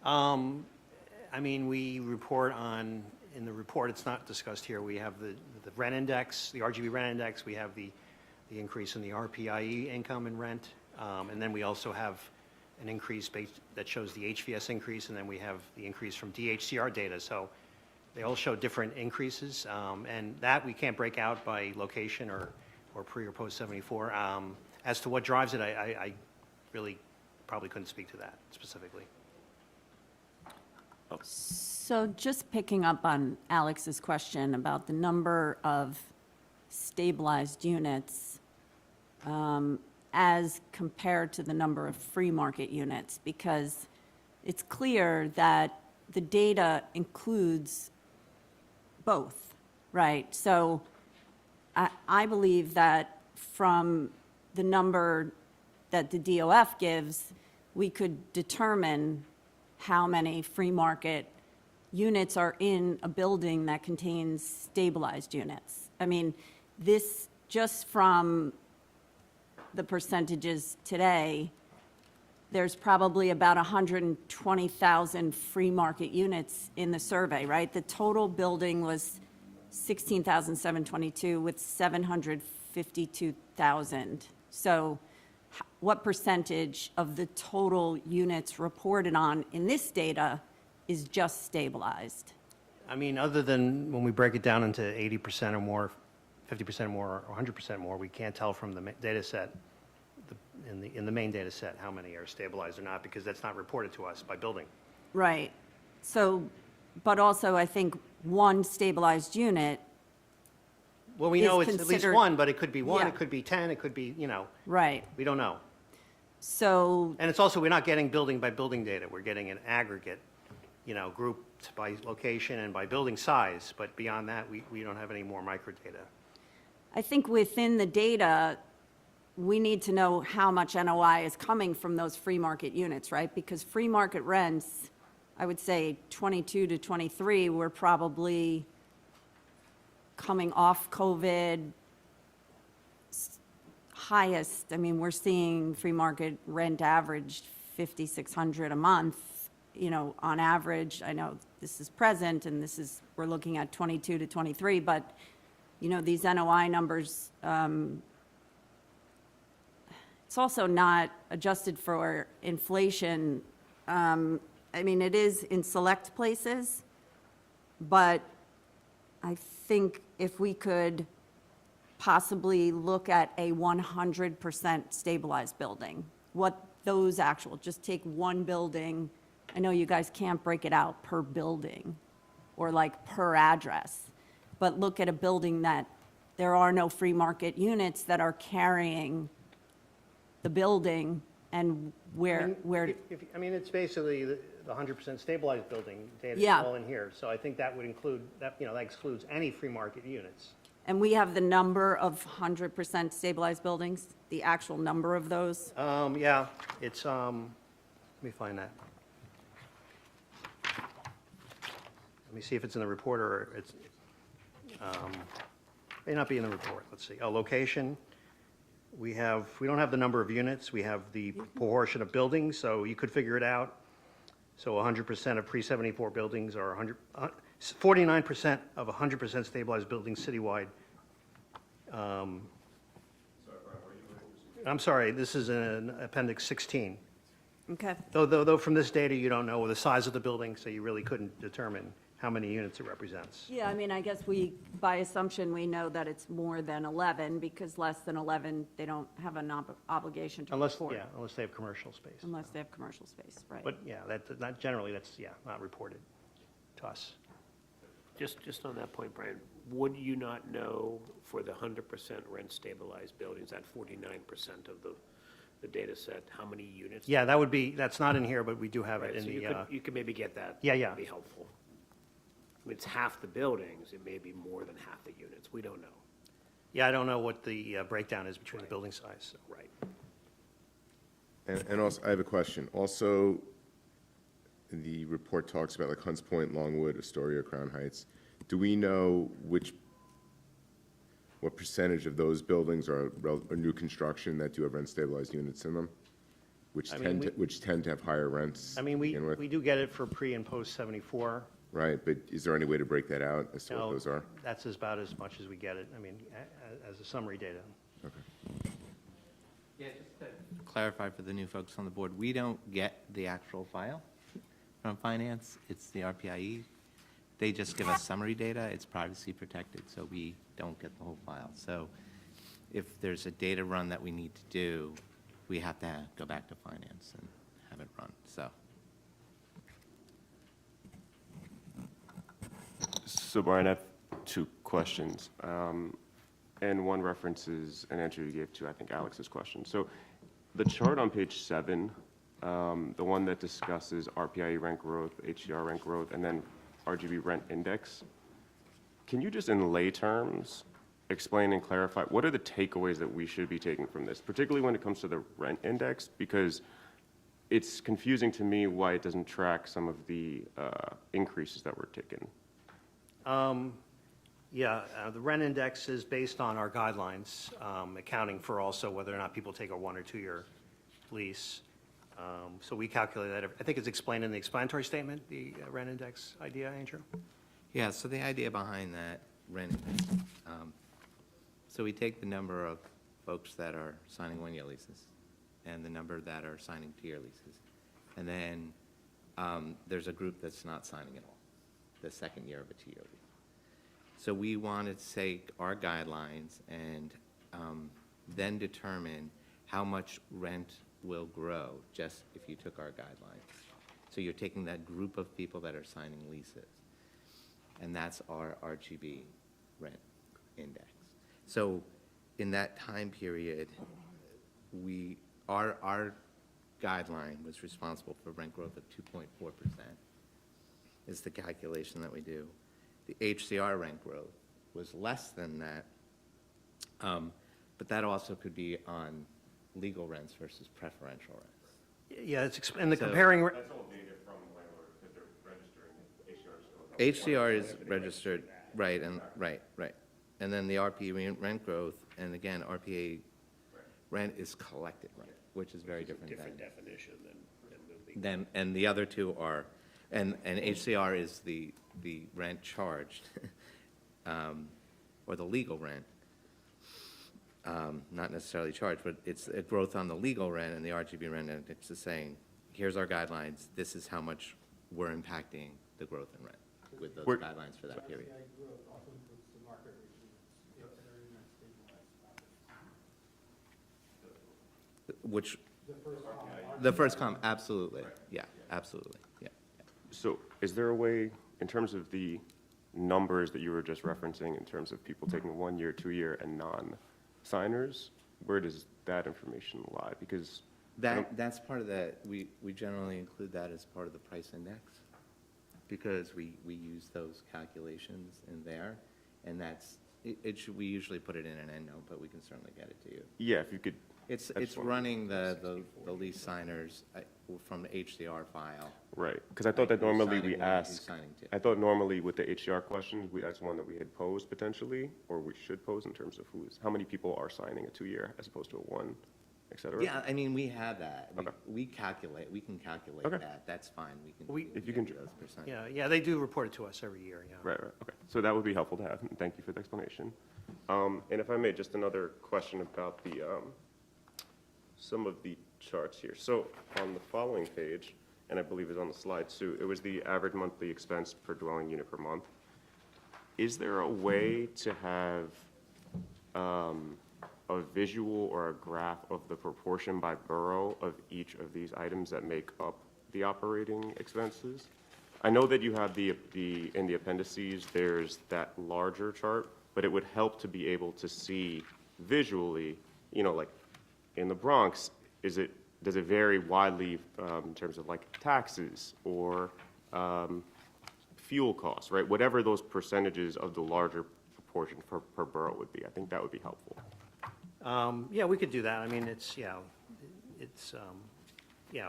[SPEAKER 5] I mean, we report on, in the report, it's not discussed here, we have the rent index, the RGB rent index, we have the increase in the RPIE income and rent, and then we also have an increase that shows the HVS increase, and then we have the increase from DHCR data. So they all show different increases, and that we can't break out by location or pre or post 74. As to what drives it, I really probably couldn't speak to that specifically.
[SPEAKER 8] So just picking up on Alex's question about the number of stabilized units as compared to the number of free market units, because it's clear that the data includes both, right? So I believe that from the number that the DOF gives, we could determine how many free market units are in a building that contains stabilized units. I mean, this, just from the percentages today, there's probably about 120,000 free market units in the survey, right? The total building was 16,722 with 752,000. So what percentage of the total units reported on in this data is just stabilized?
[SPEAKER 5] I mean, other than when we break it down into 80% or more, 50% more, or 100% more, we can't tell from the data set, in the main data set, how many are stabilized or not, because that's not reported to us by building.
[SPEAKER 8] Right. So, but also I think one stabilized unit,
[SPEAKER 5] Well, we
[SPEAKER 8] is
[SPEAKER 5] know it's at least
[SPEAKER 8] considered-
[SPEAKER 5] one, but it could be one,
[SPEAKER 8] Yeah.
[SPEAKER 5] it could be 10, it could be,
[SPEAKER 8] right.
[SPEAKER 5] we don't know.
[SPEAKER 8] So,
[SPEAKER 5] And it's also, we're not getting building by building data, we're getting an aggregate, grouped by location and by building size, but beyond that, we don't have any more micro data.
[SPEAKER 8] I think within the data, we need to know how much NOI is coming from those free market units, right? Because free market rents, I would say 22 to 23 were probably coming off COVID highest. I mean, we're seeing free market rent averaged $5,600 a month, on average. I know this is present and we're looking at 22 to 23, but these NOI numbers, it's also not adjusted for inflation. I mean, it is in select places, but I think if we could possibly look at a 100% stabilized building, what those just take one building. I know you guys can't break it out per building or like per address, but look at a building that there are no free market units that are carrying the building, and where,
[SPEAKER 5] It's basically the 100% stabilized building data is
[SPEAKER 8] Yeah.
[SPEAKER 5] all in here. So I think that would include, that excludes any free market units.
[SPEAKER 8] and we have the number of 100% stabilized buildings, the actual number of those.
[SPEAKER 5] Yeah, it's, let me find that. Let me see if it's in the report or it's, may not be in the report. Let's see. Location. We don't have the number of units. We have the proportion of buildings, so you could figure it out. So 100% of pre-74 buildings are 49% of 100% stabilized buildings citywide. I'm sorry, this is in Appendix 16.
[SPEAKER 8] Okay.
[SPEAKER 5] Though from this data, you don't know the size of the building, so you really couldn't determine how many units it represents.
[SPEAKER 8] Yeah, I mean, I guess by assumption, we know that it's more than 11, because less than 11, they don't have an obligation to report.
[SPEAKER 5] Unless they have commercial space.
[SPEAKER 8] Unless they have commercial space, right.
[SPEAKER 5] But yeah, not generally, that's not reported to us.
[SPEAKER 1] Just on that point, Brian, would you not know for the 100% rent stabilized buildings, that 49% of the data set, how many units?
[SPEAKER 5] Yeah, that's not in here, but we do have it
[SPEAKER 1] Right,
[SPEAKER 5] in
[SPEAKER 1] so
[SPEAKER 5] the,
[SPEAKER 1] you could maybe get that.
[SPEAKER 5] Yeah.
[SPEAKER 1] That'd be helpful. If it's half the buildings, it may be more than half the units. We don't know.
[SPEAKER 5] I don't know what the breakdown is between the building size. So.
[SPEAKER 1] Right.
[SPEAKER 2] And also, I have a question. Also, the report talks about like Hunts Point, Longwood, Astoria, Crown Heights.
[SPEAKER 9] do we know what percentage of those buildings are new construction that do have rent-stabilized units in them? Which
[SPEAKER 5] I mean,
[SPEAKER 9] which tend to have higher rents
[SPEAKER 5] I
[SPEAKER 9] to
[SPEAKER 5] mean,
[SPEAKER 9] begin with?
[SPEAKER 5] we do get it for pre and post 74.
[SPEAKER 9] Right, but is there any way to break that out as to what
[SPEAKER 5] No,
[SPEAKER 9] those are?
[SPEAKER 5] That's about as much as we get it, I mean, as a summary data.
[SPEAKER 9] Okay.
[SPEAKER 3] Yeah, just to clarify for the new folks on the board, we don't get the actual file from finance. It's the RPIE. They just give us summary data. It's privacy protected, so we don't get the whole file. So if there's a data run that we need to do, we have to go back to finance and have it run, so.
[SPEAKER 2] So Brian, I have two questions. And one references an answer you gave to, I think, Alex's question. So the chart on page 7, the one that discusses RPIE rent growth, HCR rent growth, and then RGB rent index, can you just in lay terms explain and clarify what are the takeaways that we should be taking from this, particularly when it comes to the rent index? Because it's confusing to me why it doesn't track some of the increases that were taken.
[SPEAKER 5] Yeah, the rent index is based on our guidelines, accounting for also whether or not people take a 1 or 2 year lease. So we calculate that. I think it's explained in the explanatory statement, the rent index idea, Andrew?
[SPEAKER 3] Yeah, so the idea behind that rent index, so we take the number of folks that are signing 1-year leases and the number that are signing 2-year leases. And then there's a group that's not signing at all, the second year of a 2-year lease. So we wanted to take our guidelines and then determine how much rent will grow just if you took our guidelines. So you're taking that group of people that are signing leases, and that's our RGB rent index. So in that time period, our guideline was responsible for rent growth of 2.4%, is the calculation that we do. The HCR rent growth was less than that, but that also could be on legal rents versus preferential rents.
[SPEAKER 5] Yeah, it's, and the
[SPEAKER 3] So-
[SPEAKER 5] comparing,
[SPEAKER 2] That's all data from landlords because they're registering it.
[SPEAKER 3] HCR is registered, right, and, right. And then the RPA rent growth, and again, RPA rent is collected rent, which is very different
[SPEAKER 1] Different
[SPEAKER 3] than.
[SPEAKER 1] definition than moving.
[SPEAKER 3] And the other two are, and HCR is the rent charged, or the legal rent. Not necessarily charged, but it's a growth on the legal rent, and the RGB rent index is saying, here's our guidelines, this is how much we're impacting the growth in rent with those
[SPEAKER 2] We're-
[SPEAKER 3] guidelines for that period.
[SPEAKER 4] growth also includes the market rate units, that are in that stabilized properties.
[SPEAKER 3] Which,
[SPEAKER 4] The first column.
[SPEAKER 3] the first column, absolutely, yeah, absolutely, yeah.
[SPEAKER 2] So is there a way, in terms of the numbers that you were just referencing, in terms of people taking 1 year, 2 year, and non-signers, where does that information lie? Because
[SPEAKER 3] That's part of the, we generally include that as part of the price index, because we use those calculations in there, and that's, we usually put it in an end note, but we can certainly get it to you.
[SPEAKER 2] yeah, if you could,
[SPEAKER 3] It's
[SPEAKER 2] I just wanted-
[SPEAKER 3] running the lease signers from the HCR file.
[SPEAKER 2] right, because I thought that
[SPEAKER 3] Like, who's
[SPEAKER 2] normally
[SPEAKER 3] signing
[SPEAKER 2] we
[SPEAKER 3] one, who's
[SPEAKER 2] ask,
[SPEAKER 3] signing two.
[SPEAKER 2] I thought normally with the HCR questions, that's one that we had posed potentially, or we should pose in terms of how many people are signing a 2 year as opposed to a 1, et cetera?
[SPEAKER 3] Yeah, I mean, we have that.
[SPEAKER 2] Okay.
[SPEAKER 3] We can calculate
[SPEAKER 2] Okay.
[SPEAKER 3] that, that's fine, we can.
[SPEAKER 2] If you can
[SPEAKER 3] get those percent.
[SPEAKER 5] yeah, they do report it to us every year, yeah.
[SPEAKER 2] Right, okay. So that would be helpful to have, and thank you for the explanation. And if I may, just another question about the, some of the charts here. So on the following page, and I believe it's on the slide too, it was the average monthly expense per dwelling unit per month. Is there a way to have a visual or a graph of the proportion by borough of each of these items that make up the operating expenses? I know that you have in the appendices, there's that larger chart, but it would help to be able to see visually, like in the Bronx, does it vary widely in terms of like taxes or fuel costs, right? Whatever those percentages of the larger proportion per borough would be, I think that would be helpful.
[SPEAKER 5] Yeah, we could do that. I mean, it's,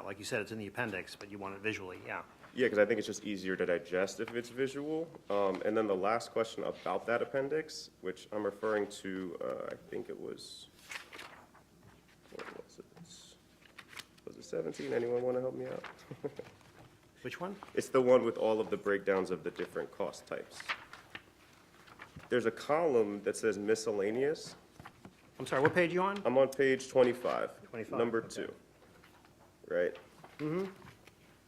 [SPEAKER 5] like you said, it's in the appendix, but you want it visually, yeah.
[SPEAKER 2] Yeah, because I think it's just easier to digest if it's visual. And then the last question about that appendix, which I'm referring to, I think it was, what was it? Was it 17? Anyone want to help me out?
[SPEAKER 5] Which one?
[SPEAKER 2] It's the one with all of the breakdowns of the different cost types. There's a column that says miscellaneous.
[SPEAKER 5] I'm sorry, what page are you on?
[SPEAKER 2] I'm on page 25.
[SPEAKER 5] 25,
[SPEAKER 2] Number
[SPEAKER 5] okay.
[SPEAKER 2] 2, right?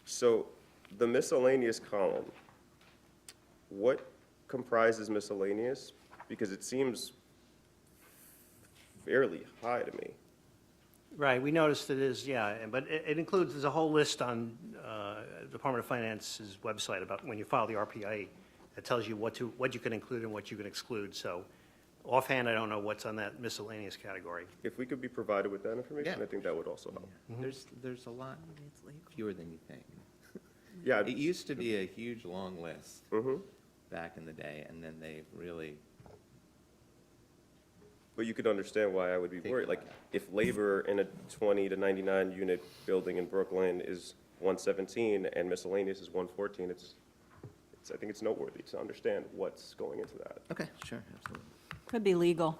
[SPEAKER 2] So the miscellaneous column, what comprises miscellaneous? Because it seems fairly high to me.
[SPEAKER 5] Right, we noticed it is, yeah, but it includes, there's a whole list on Department of Finance's website about when you file the RPI that tells you what you can include and what you can exclude. So offhand, I don't know what's on that miscellaneous category.
[SPEAKER 2] If we could be provided with that information,
[SPEAKER 3] Yeah.
[SPEAKER 2] I think that would also help.
[SPEAKER 3] There's a lot fewer than you think.
[SPEAKER 2] Yeah,
[SPEAKER 3] It used to be a huge, long list
[SPEAKER 2] mhm.
[SPEAKER 3] back in the day, and then they really,
[SPEAKER 2] But you could understand why I would be
[SPEAKER 3] Take
[SPEAKER 2] worried.
[SPEAKER 3] it
[SPEAKER 2] Like,
[SPEAKER 3] out.
[SPEAKER 2] if labor in a 20 to 99 unit building in Brooklyn is 117 and miscellaneous is 114, I think it's noteworthy to understand what's going into that.
[SPEAKER 3] okay, sure, absolutely.
[SPEAKER 8] Could be legal.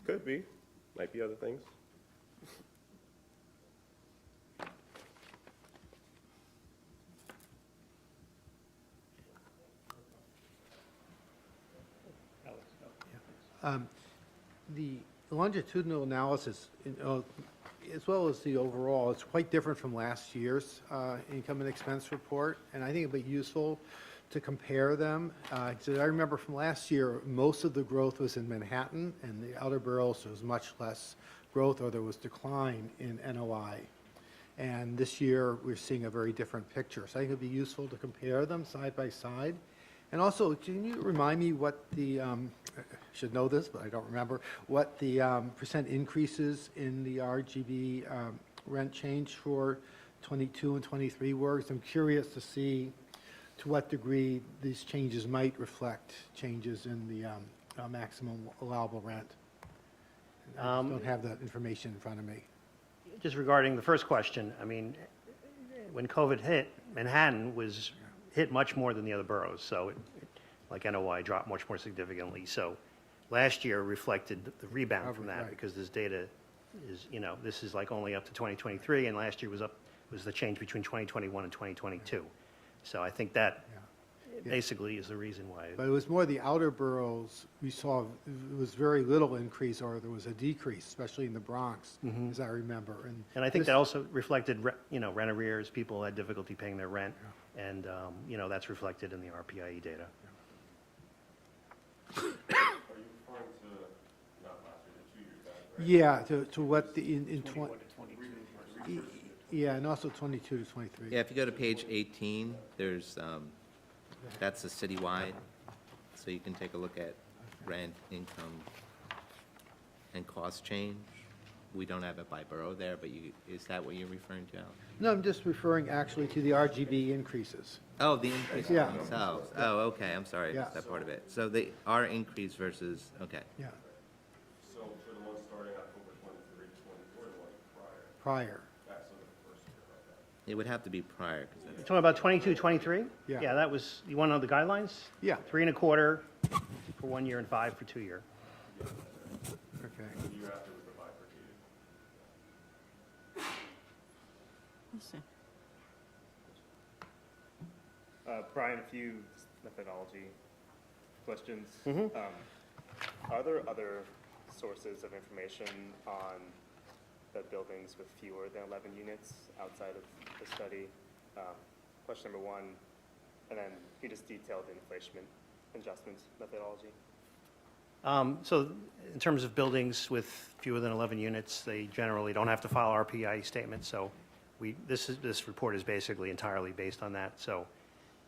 [SPEAKER 2] Could be, might be other things.
[SPEAKER 6] The longitudinal analysis, as well as the overall, it's quite different from last year's income and expense report, and I think it'd be useful to compare them. So I remember from last year, most of the growth was in Manhattan, and the outer boroughs, there was much less growth, or there was decline in NOI. And this year, we're seeing a very different picture. So I think it'd be useful to compare them side by side. And also, can you remind me what the, I should know this, but I don't remember, what the percent increases in the RGB rent change for 22 and 23 were? 'Cause I'm curious to see to what degree these changes might reflect changes in the maximum allowable rent. I just don't have that information in front of me.
[SPEAKER 5] Just regarding the first question, I mean, when COVID hit, Manhattan was hit much more than the other boroughs, so like NOI dropped much more significantly. So last year reflected the rebound from that,
[SPEAKER 6] Right.
[SPEAKER 5] because this data is, this is like only up to 2023, and last year was the change between 2021 and 2022. So I think that basically is the reason why.
[SPEAKER 6] But it was more the outer boroughs, we saw, it was very little increase, or there was a decrease, especially in the Bronx, as I remember.
[SPEAKER 5] And I think
[SPEAKER 6] this-
[SPEAKER 5] that also reflected, rent arrears, people had difficulty paying their rent, and, that's reflected in the RPIE data.
[SPEAKER 2] Are you referring to, not last year, the 2 years back, right?
[SPEAKER 6] Yeah, to what the, in 20, yeah, and also 22 to 23.
[SPEAKER 3] Yeah, if you go to page 18, there's, that's a citywide, so you can take a look at rent, income, and cost change. We don't have it by borough there, but is that what you're referring to, Al?
[SPEAKER 6] No, I'm just referring actually to the RGB increases.
[SPEAKER 3] Oh, the increase
[SPEAKER 6] Yeah.
[SPEAKER 3] themselves. Oh, okay, I'm sorry, I missed
[SPEAKER 6] Yeah.
[SPEAKER 3] that part of it. So our increase versus, okay.
[SPEAKER 6] Yeah,
[SPEAKER 2] So for the ones starting October 23 to 24, the ones prior,
[SPEAKER 6] prior.
[SPEAKER 2] that's on the first year of that.
[SPEAKER 3] It would have to be prior, because
[SPEAKER 5] You're talking about 22, 23?
[SPEAKER 6] Yeah.
[SPEAKER 5] Yeah, that was, you want to know the guidelines?
[SPEAKER 6] Yeah.
[SPEAKER 5] 3.25 for 1 year and 5 for 2 year.
[SPEAKER 6] Okay.
[SPEAKER 2] The year after was the bifurcated.
[SPEAKER 8] Let's see.
[SPEAKER 10] Brian, a few methodology questions. Are there other sources of information on the buildings with fewer than 11 units outside of the study? Question number one, and then you just detailed the inflation adjustment methodology.
[SPEAKER 5] So in terms of buildings with fewer than 11 units, they generally don't have to file RPI statements, so this report is basically entirely based on that. So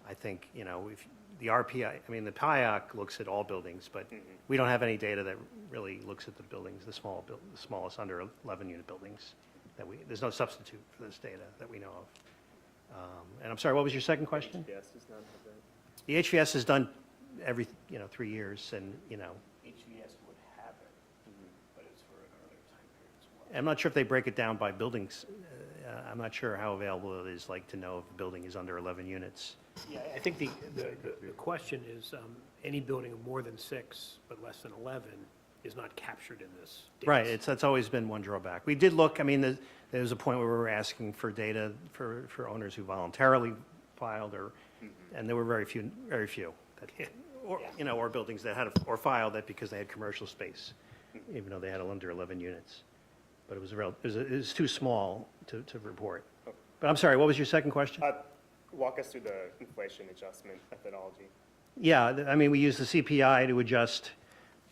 [SPEAKER 5] I think, if the RPI, the PIAC looks at all buildings, but we don't have any data that really looks at the buildings, the smallest under 11 unit buildings. There's no substitute for this data that we know of. And I'm sorry, what was your second question?
[SPEAKER 10] Yes, does not have that.
[SPEAKER 5] The HVS is done every, 3 years, and,
[SPEAKER 1] HVS would have it, but it's for an earlier time period as well.
[SPEAKER 5] I'm not sure if they break it down by buildings I'm not sure how available it is, like, to know if a building is under 11 units.
[SPEAKER 1] Yeah, I think the question is, any building of more than 6 but less than 11 is not captured in this data.
[SPEAKER 5] Right, that's always been one drawback. We did look, I mean, there was a point where we were asking for data for owners who voluntarily filed, and there were very few. that- Or, you know, or buildings that had, or filed that because they had commercial space, even though they had under 11 units. But it was too small to report. But I'm sorry, what was your second question?
[SPEAKER 10] Walk us through the inflation adjustment methodology.
[SPEAKER 5] Yeah, I mean, we use the CPI to adjust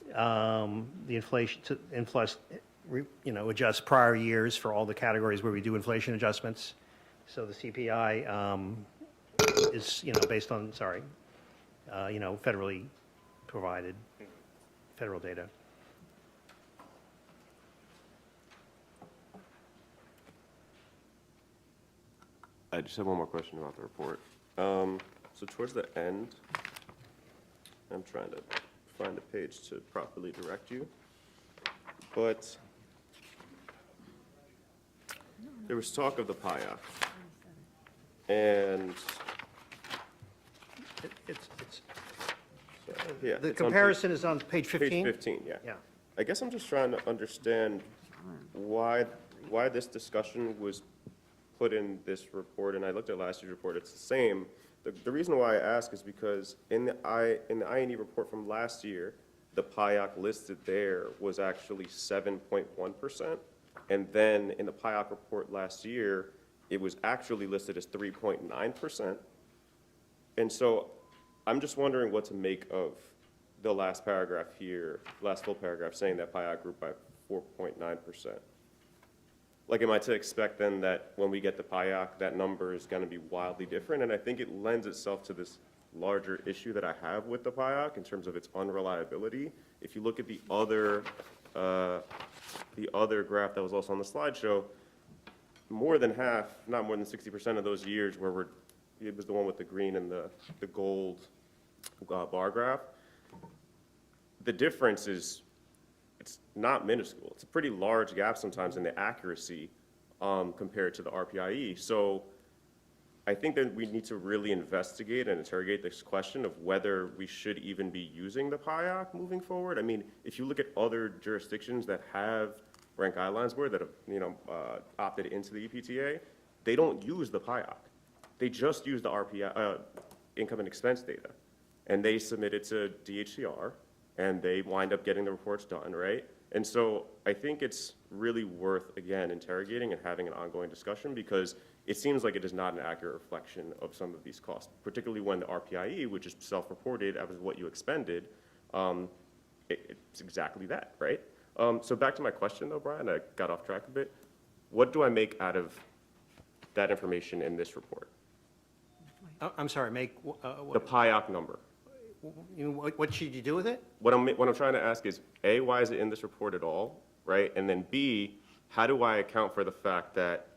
[SPEAKER 5] the inflation, adjust prior years for all the categories where we do inflation adjustments. So the CPI is, based on, federally provided, federal data.
[SPEAKER 2] I just have one more question about the report. So towards the end, I'm trying to find a page to properly direct you, but there was talk of the PIAC, and
[SPEAKER 5] It's,
[SPEAKER 2] yeah,
[SPEAKER 5] the
[SPEAKER 2] it's on
[SPEAKER 5] comparison is on page 15?
[SPEAKER 2] Page 15, yeah.
[SPEAKER 5] Yeah.
[SPEAKER 2] I guess I'm just trying to understand why this discussion was put in this report, and I looked at last year's report, it's the same. The reason why I ask is because in the I&E report from last year, the PIAC listed there was actually 7.1%, and then in the PIAC report last year, it was actually listed as 3.9%. And so I'm just wondering what to make of the last paragraph here, last full paragraph saying that PIAC grew by 4.9%. Like, am I to expect then that when we get the PIAC, that number is going to be wildly different? And I think it lends itself to this larger issue that I have with the PIAC in terms of its unreliability. If you look at the other graph that was also on the slideshow, more than half, not more than 60% of those years where it was the one with the green and the gold bar graph, the difference is, it's not minuscule. It's a pretty large gap sometimes in the accuracy compared to the RPIE. So I think that we need to really investigate and interrogate this question of whether we should even be using the PIAC moving forward. I mean, if you look at other jurisdictions that have Rent Guidelines Board that have opted into the EPTA, they don't use the PIAC. They just use the RPI, income and expense data, and they submit it to DHCR, and they wind up getting the reports done, right? And so I think it's really worth, again, interrogating and having an ongoing discussion, because it seems like it is not an accurate reflection of some of these costs, particularly when the RPIE, which is self-reported as what you expended, it's exactly that, right? So back to my question, though, Brian, I got off track a bit. What do I make out of that information in this report?
[SPEAKER 5] I'm sorry,
[SPEAKER 2] The PIAC number.
[SPEAKER 5] what should you do with it?
[SPEAKER 2] What I'm trying to ask is, A, why is it in this report at all, right? And then B, how do I account for the fact that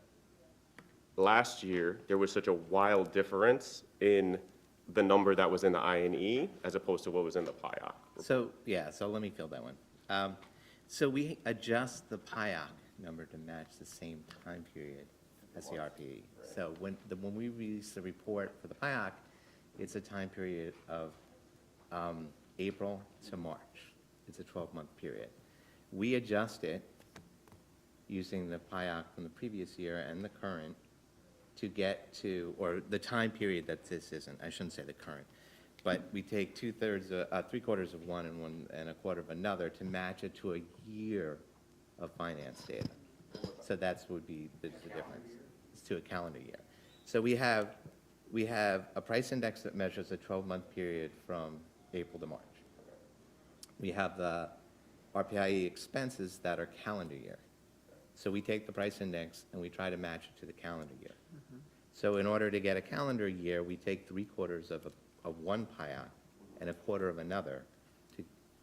[SPEAKER 2] last year there was such a wild difference in the number that was in the I&E as opposed to what was in the PIAC?
[SPEAKER 3] So let me fill that one. So we adjust the PIAC number to match the same time period as the RPE. So when we release the report for the PIAC, it's a time period of April to March. It's a 12-month period. We adjust it using the PIAC from the previous year and the current to get to, or the time period that this isn't, I shouldn't say the current, but we take 3/4 of one and a quarter of another to match it to a year of finance data. So that's would be the difference. It's to a calendar year. So we have a price index that measures a 12-month period from April to March. We have the RPIE expenses that are calendar year. So we take the price index and we try to match it to the calendar year. So in order to get a calendar year, we take 3/4 of one PIAC and a quarter of another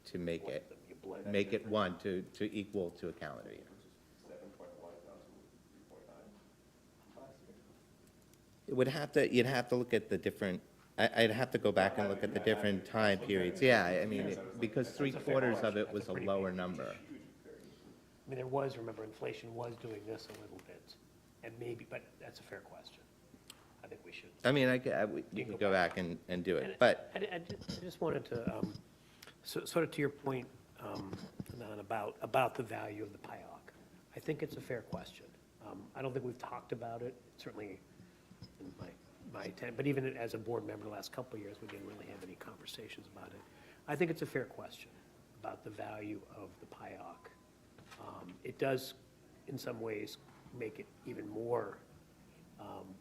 [SPEAKER 3] to make it one to equal to a calendar year. You'd have to look at the different, I'd have to go back and look at the different time periods. Yeah, I mean, because 3/4 of it was a lower number.
[SPEAKER 1] I mean, there was, remember, inflation was doing this a little bit. And maybe, but that's a fair question. I think we should.
[SPEAKER 3] I mean, you could go back and do it, but
[SPEAKER 1] I just wanted to, sort of to your point, Nan, about the value of the PIOC. I think it's a fair question. I don't think we've talked about it, certainly in my time, but even as a board member the last couple of years, we didn't really have any conversations about it. I think it's a fair question about the value of the PIOC. It does, in some ways, make it even more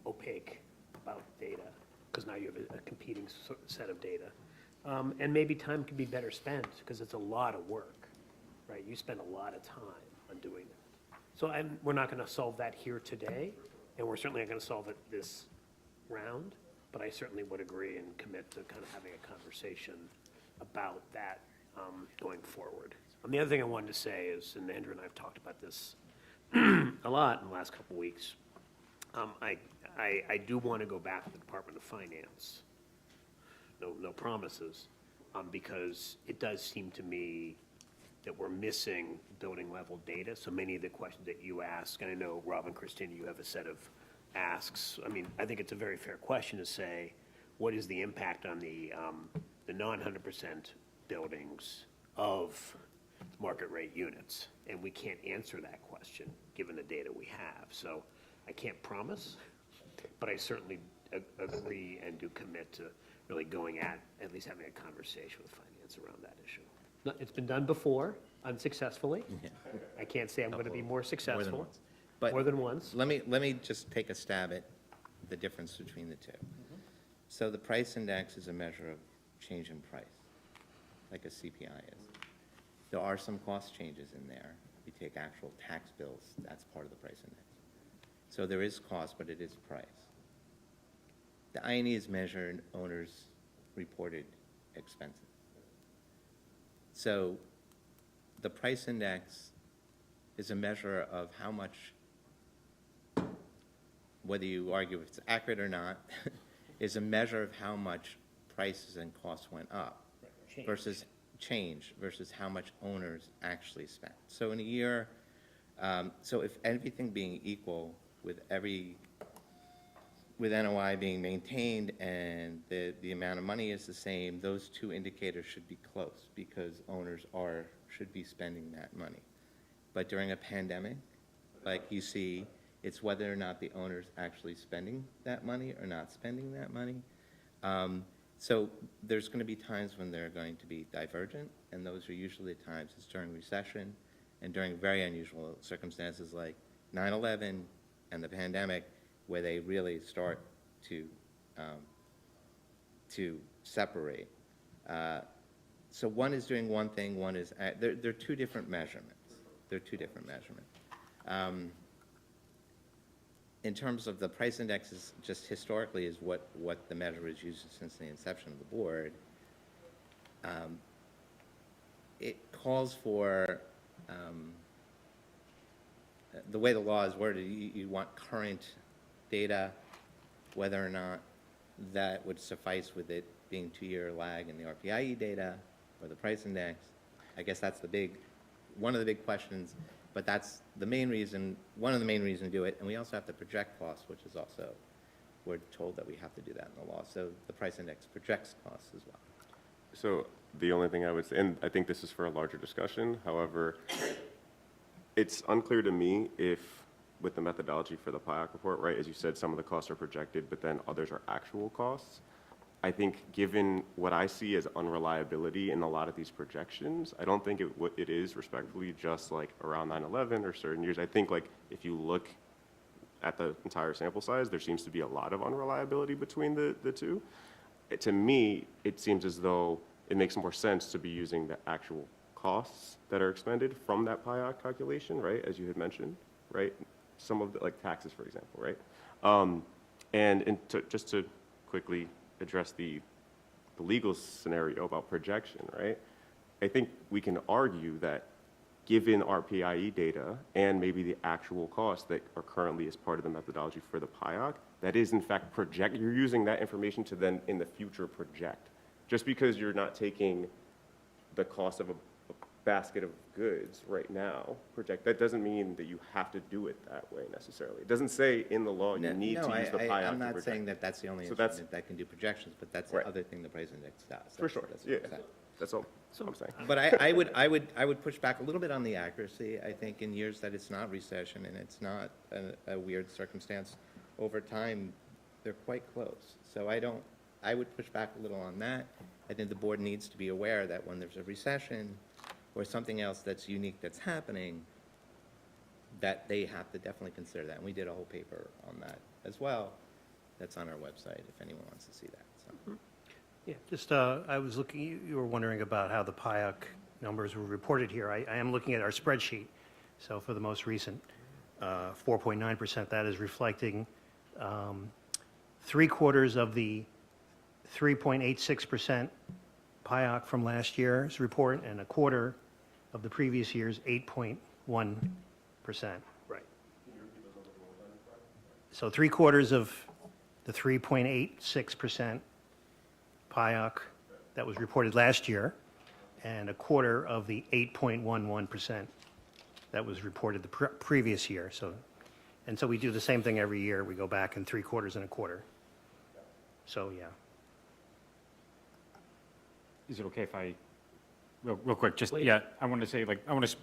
[SPEAKER 1] opaque about data, because now you have a competing set of data. And maybe time could be better spent, because it's a lot of work, right? You spend a lot of time on doing that. So we're not going to solve that here today, and we're certainly not going to solve it this round, but I certainly would agree and commit to kind of having a conversation about that going forward. The other thing I wanted to say is, and Andrew and I have talked about this a lot in the last couple of weeks, I do want to go back to the Department of Finance. No promises, because it does seem to me that we're missing building level data. So many of the questions that you ask, and I know Rob and Christina, you have a set of asks. I mean, I think it's a very fair question to say, what is the impact on the non-100% buildings of market rate units? And we can't answer that question, given the data we have. So I can't promise, but I certainly agree and do commit to really going at least having a conversation with finance around that issue. It's been done before, unsuccessfully. I can't say I'm going to be more successful.
[SPEAKER 3] once. But
[SPEAKER 1] More than once.
[SPEAKER 3] let me just take a stab at the difference between the two. So the price index is a measure of change in price, like a CPI is. There are some cost changes in there. We take actual tax bills, that's part of the price index. So there is cost, but it is price. The I&E is measured owners' reported expenses. So the price index is a measure of how much, whether you argue if it's accurate or not, is a measure of how much prices and costs went up versus change versus how much owners actually spent. So in a year, so if everything being equal with NOI being maintained and the amount of money is the same, those two indicators should be close because owners should be spending that money. But during a pandemic, like you see, it's whether or not the owner's actually spending that money or not spending that money. So there's going to be times when they're going to be divergent, and those are usually times it's during recession and during very unusual circumstances like 9/11 and the pandemic, where they really start to separate. So one is doing one thing, one is, they're two different measurements. They're two different measurements. In terms of the price index, is just historically is what the measure is used since the inception of the board. It calls for, the way the law is worded, you want current data, whether or not that would suffice with it being 2-year lag in the RPIE data or the price index. I guess that's one of the big questions, but that's the main reason, one of the main reasons to do it. And we also have to project costs, which is also, we're told that we have to do that in the law. So the price index projects costs as well.
[SPEAKER 2] So the only thing I would say, and I think this is for a larger discussion, however, it's unclear to me if, with the methodology for the PIOC report, right, as you said, some of the costs are projected, but then others are actual costs. I think given what I see as unreliability in a lot of these projections, I don't think it is respectfully just like around 9/11 or certain years. I think like if you look at the entire sample size, there seems to be a lot of unreliability between the two. To me, it seems as though it makes more sense to be using the actual costs that are expended from that PIOC calculation, right, as you had mentioned, right? Some of the, like taxes, for example, right? Just to quickly address the legal scenario about projection, right? I think we can argue that given our PIE data and maybe the actual costs that are currently as part of the methodology for the PIOC, that is in fact you're using that information to then in the future project. Just because you're not taking the cost of a basket of goods right now project, that doesn't mean that you have to do it that way necessarily. It doesn't say in the law you need to use the PIOC to project.
[SPEAKER 3] I'm not saying that that's the only
[SPEAKER 2] So that's-
[SPEAKER 3] instrument that can do projections, but that's
[SPEAKER 2] Right.
[SPEAKER 3] the other thing the price index does.
[SPEAKER 2] For
[SPEAKER 3] That's-
[SPEAKER 2] sure,
[SPEAKER 3] that's
[SPEAKER 2] yeah,
[SPEAKER 3] what I'm saying.
[SPEAKER 2] that's all I'm saying.
[SPEAKER 3] But I would push back a little bit on the accuracy. I think in years that it's not recession and it's not a weird circumstance, over time, they're quite close. So I would push back a little on that. I think the board needs to be aware that when there's a recession or something else that's unique that's happening, that they have to definitely consider that. And we did a whole paper on that as well. That's on our website if anyone wants to see that, so.
[SPEAKER 5] Yeah, just, I was looking, you were wondering about how the PIOC numbers were reported here. I am looking at our spreadsheet. So for the most recent 4.9%, that is reflecting 3/4 of the 3.86% PIOC from last year's report and 1/4 of the previous year's 8.1%.
[SPEAKER 1] Right.
[SPEAKER 5] So 3/4 of the 3.86% PIOC that was reported last year, and 1/4 of the 8.11% that was reported the previous year. So, and so we do the same thing every year. We go back in 3/4 and 1/4. So, yeah.
[SPEAKER 7] Is it okay if I, real quick, just,
[SPEAKER 1] Please.
[SPEAKER 7] yeah, I want to say, like, I want to,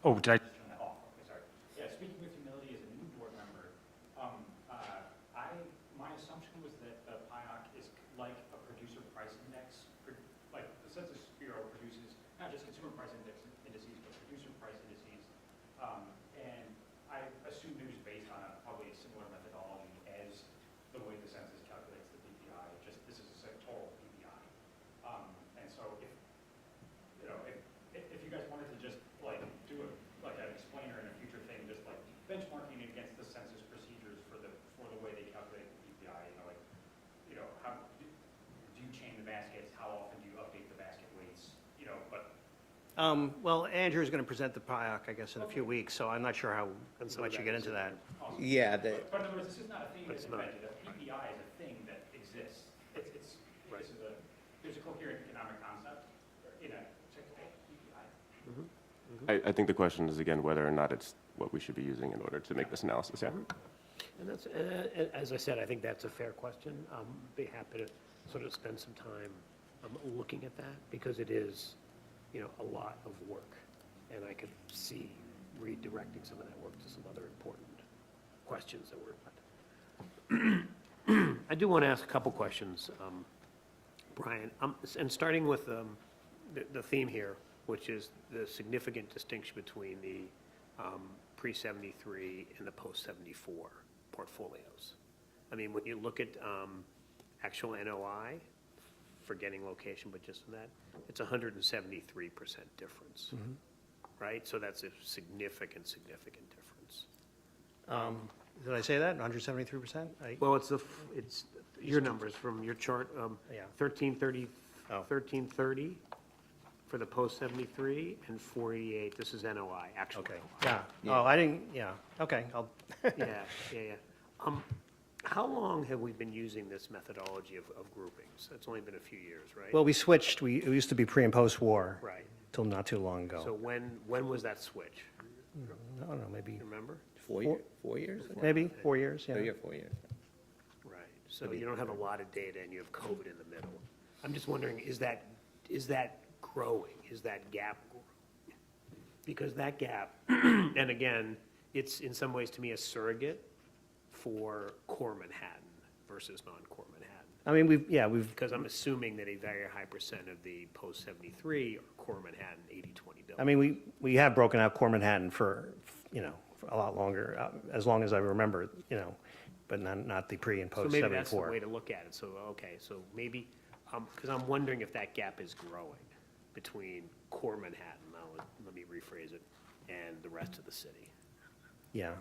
[SPEAKER 7] oh, did I? Turn that off? Okay, sorry. Yeah, speaking with humility as a new board member, my assumption was that the PIOC is like a producer price index, like the Census Bureau produces not just consumer price indices, but producer price indices. And I assumed it was based on probably a similar methodology as the way the census calculates the PPI, just this is a total PPI. And so if, you know, if you guys wanted to just like do like an explainer in a future thing, just like benchmarking against the census procedures for the way they calculate the PPI, how do you chain the baskets? How often do you update the basket weights? But
[SPEAKER 5] Well, Andrew's going to present the PIOC, I guess, in a few weeks, so I'm not sure how much you get into that.
[SPEAKER 3] Yeah,
[SPEAKER 7] but in other words, this is not a thing that's
[SPEAKER 1] It's not.
[SPEAKER 7] invented. A PPI is a thing that exists. There's a coherent economic concept in a PPI.
[SPEAKER 2] I think the question is, again, whether or not it's what we should be using in order to make this analysis, yeah?
[SPEAKER 1] And that's, as I said, I think that's a fair question. Be happy to sort of spend some time looking at that, because it is, a lot of work. And I could see redirecting some of that work to some other important questions that we're. I do want to ask a couple questions, Brian, and starting with the theme here, which is the significant distinction between the pre-73 and the post-74 portfolios. I mean, when you look at actual NOI, forgetting location, but just in that, it's 173% difference, right? So that's a significant difference.
[SPEAKER 5] Did I say that, 173%?
[SPEAKER 1] Well, it's your numbers from your chart,
[SPEAKER 5] Yeah.
[SPEAKER 1] 1330,
[SPEAKER 5] Oh.
[SPEAKER 1] 1330 for the post-73 and 488, this is NOI, actual
[SPEAKER 5] Okay,
[SPEAKER 1] NOI.
[SPEAKER 5] yeah. Oh, I didn't, yeah, okay, I'll,
[SPEAKER 1] Yeah. How long have we been using this methodology of groupings? It's only been a few years, right?
[SPEAKER 5] well, we switched, it used to be pre and post-war.
[SPEAKER 1] Right.
[SPEAKER 5] Till not too long
[SPEAKER 1] So
[SPEAKER 5] ago.
[SPEAKER 1] when was that switch?
[SPEAKER 5] I don't know, maybe,
[SPEAKER 1] You remember?
[SPEAKER 3] 4 years?
[SPEAKER 5] maybe 4 years, yeah.
[SPEAKER 3] 3 or 4 years.
[SPEAKER 1] Right. So you don't have a lot of data and you have COVID in the middle. I'm just wondering, is that growing? Is that gap growing? Because that gap, and again, it's in some ways to me a surrogate for core Manhattan versus non-core Manhattan.
[SPEAKER 5] I mean, we've,
[SPEAKER 1] Because I'm assuming that a very high percent of the post-73 are core Manhattan 80-20 buildings.
[SPEAKER 5] I mean, we have broken out core Manhattan for a lot longer, as long as I remember, but not the pre and
[SPEAKER 1] So
[SPEAKER 5] post
[SPEAKER 1] maybe that's the
[SPEAKER 5] 74.
[SPEAKER 1] way to look at it. So, okay, so maybe, because I'm wondering if that gap is growing between core Manhattan, let me rephrase it, and the rest of the city.
[SPEAKER 5] Yeah,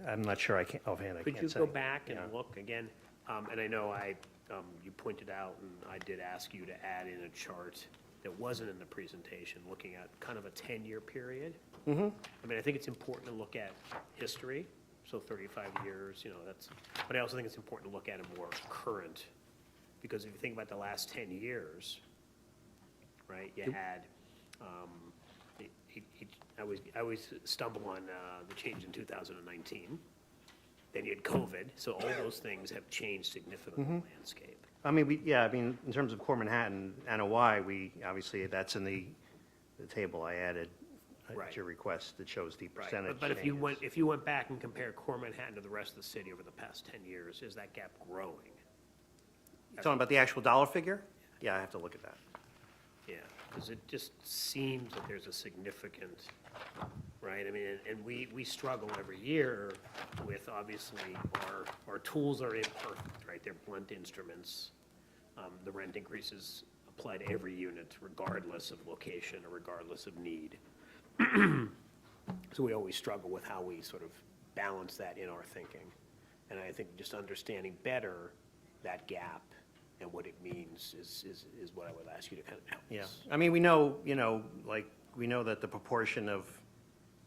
[SPEAKER 5] I'm not sure, offhand, I
[SPEAKER 1] Could
[SPEAKER 5] can't
[SPEAKER 1] you
[SPEAKER 5] say.
[SPEAKER 1] go back and
[SPEAKER 5] Yeah.
[SPEAKER 1] look again? And I know you pointed out, and I did ask you to add in a chart that wasn't in the presentation, looking at kind of a 10-year period. I mean, I think it's important to look at history, so 35 years, but I also think it's important to look at a more current, because if you think about the last 10 years, right, you had I always stumble on the change in 2019. Then you had COVID, so all those things have changed significantly in the landscape.
[SPEAKER 5] I mean, in terms of Core Manhattan, NOI, obviously, that's in the table I added
[SPEAKER 1] Right.
[SPEAKER 5] at your request that shows the
[SPEAKER 1] Right,
[SPEAKER 5] percentage
[SPEAKER 1] but if
[SPEAKER 5] changes.
[SPEAKER 1] you went back and compared Core Manhattan to the rest of the city over the past 10 years, is that gap growing?
[SPEAKER 5] You talking about the actual dollar figure? Yeah, I have to look at that.
[SPEAKER 1] Yeah, because it just seems that there's a significant, right? I mean, and we struggle every year with, obviously, our tools are imperfect, right? They're blunt instruments. The rent increases apply to every unit regardless of location or regardless of need. So we always struggle with how we sort of balance that in our thinking. And I think just understanding better that gap and what it means is what I would ask you to kind of help
[SPEAKER 5] Yeah,
[SPEAKER 1] us.
[SPEAKER 5] I mean, we know, we know that the proportion of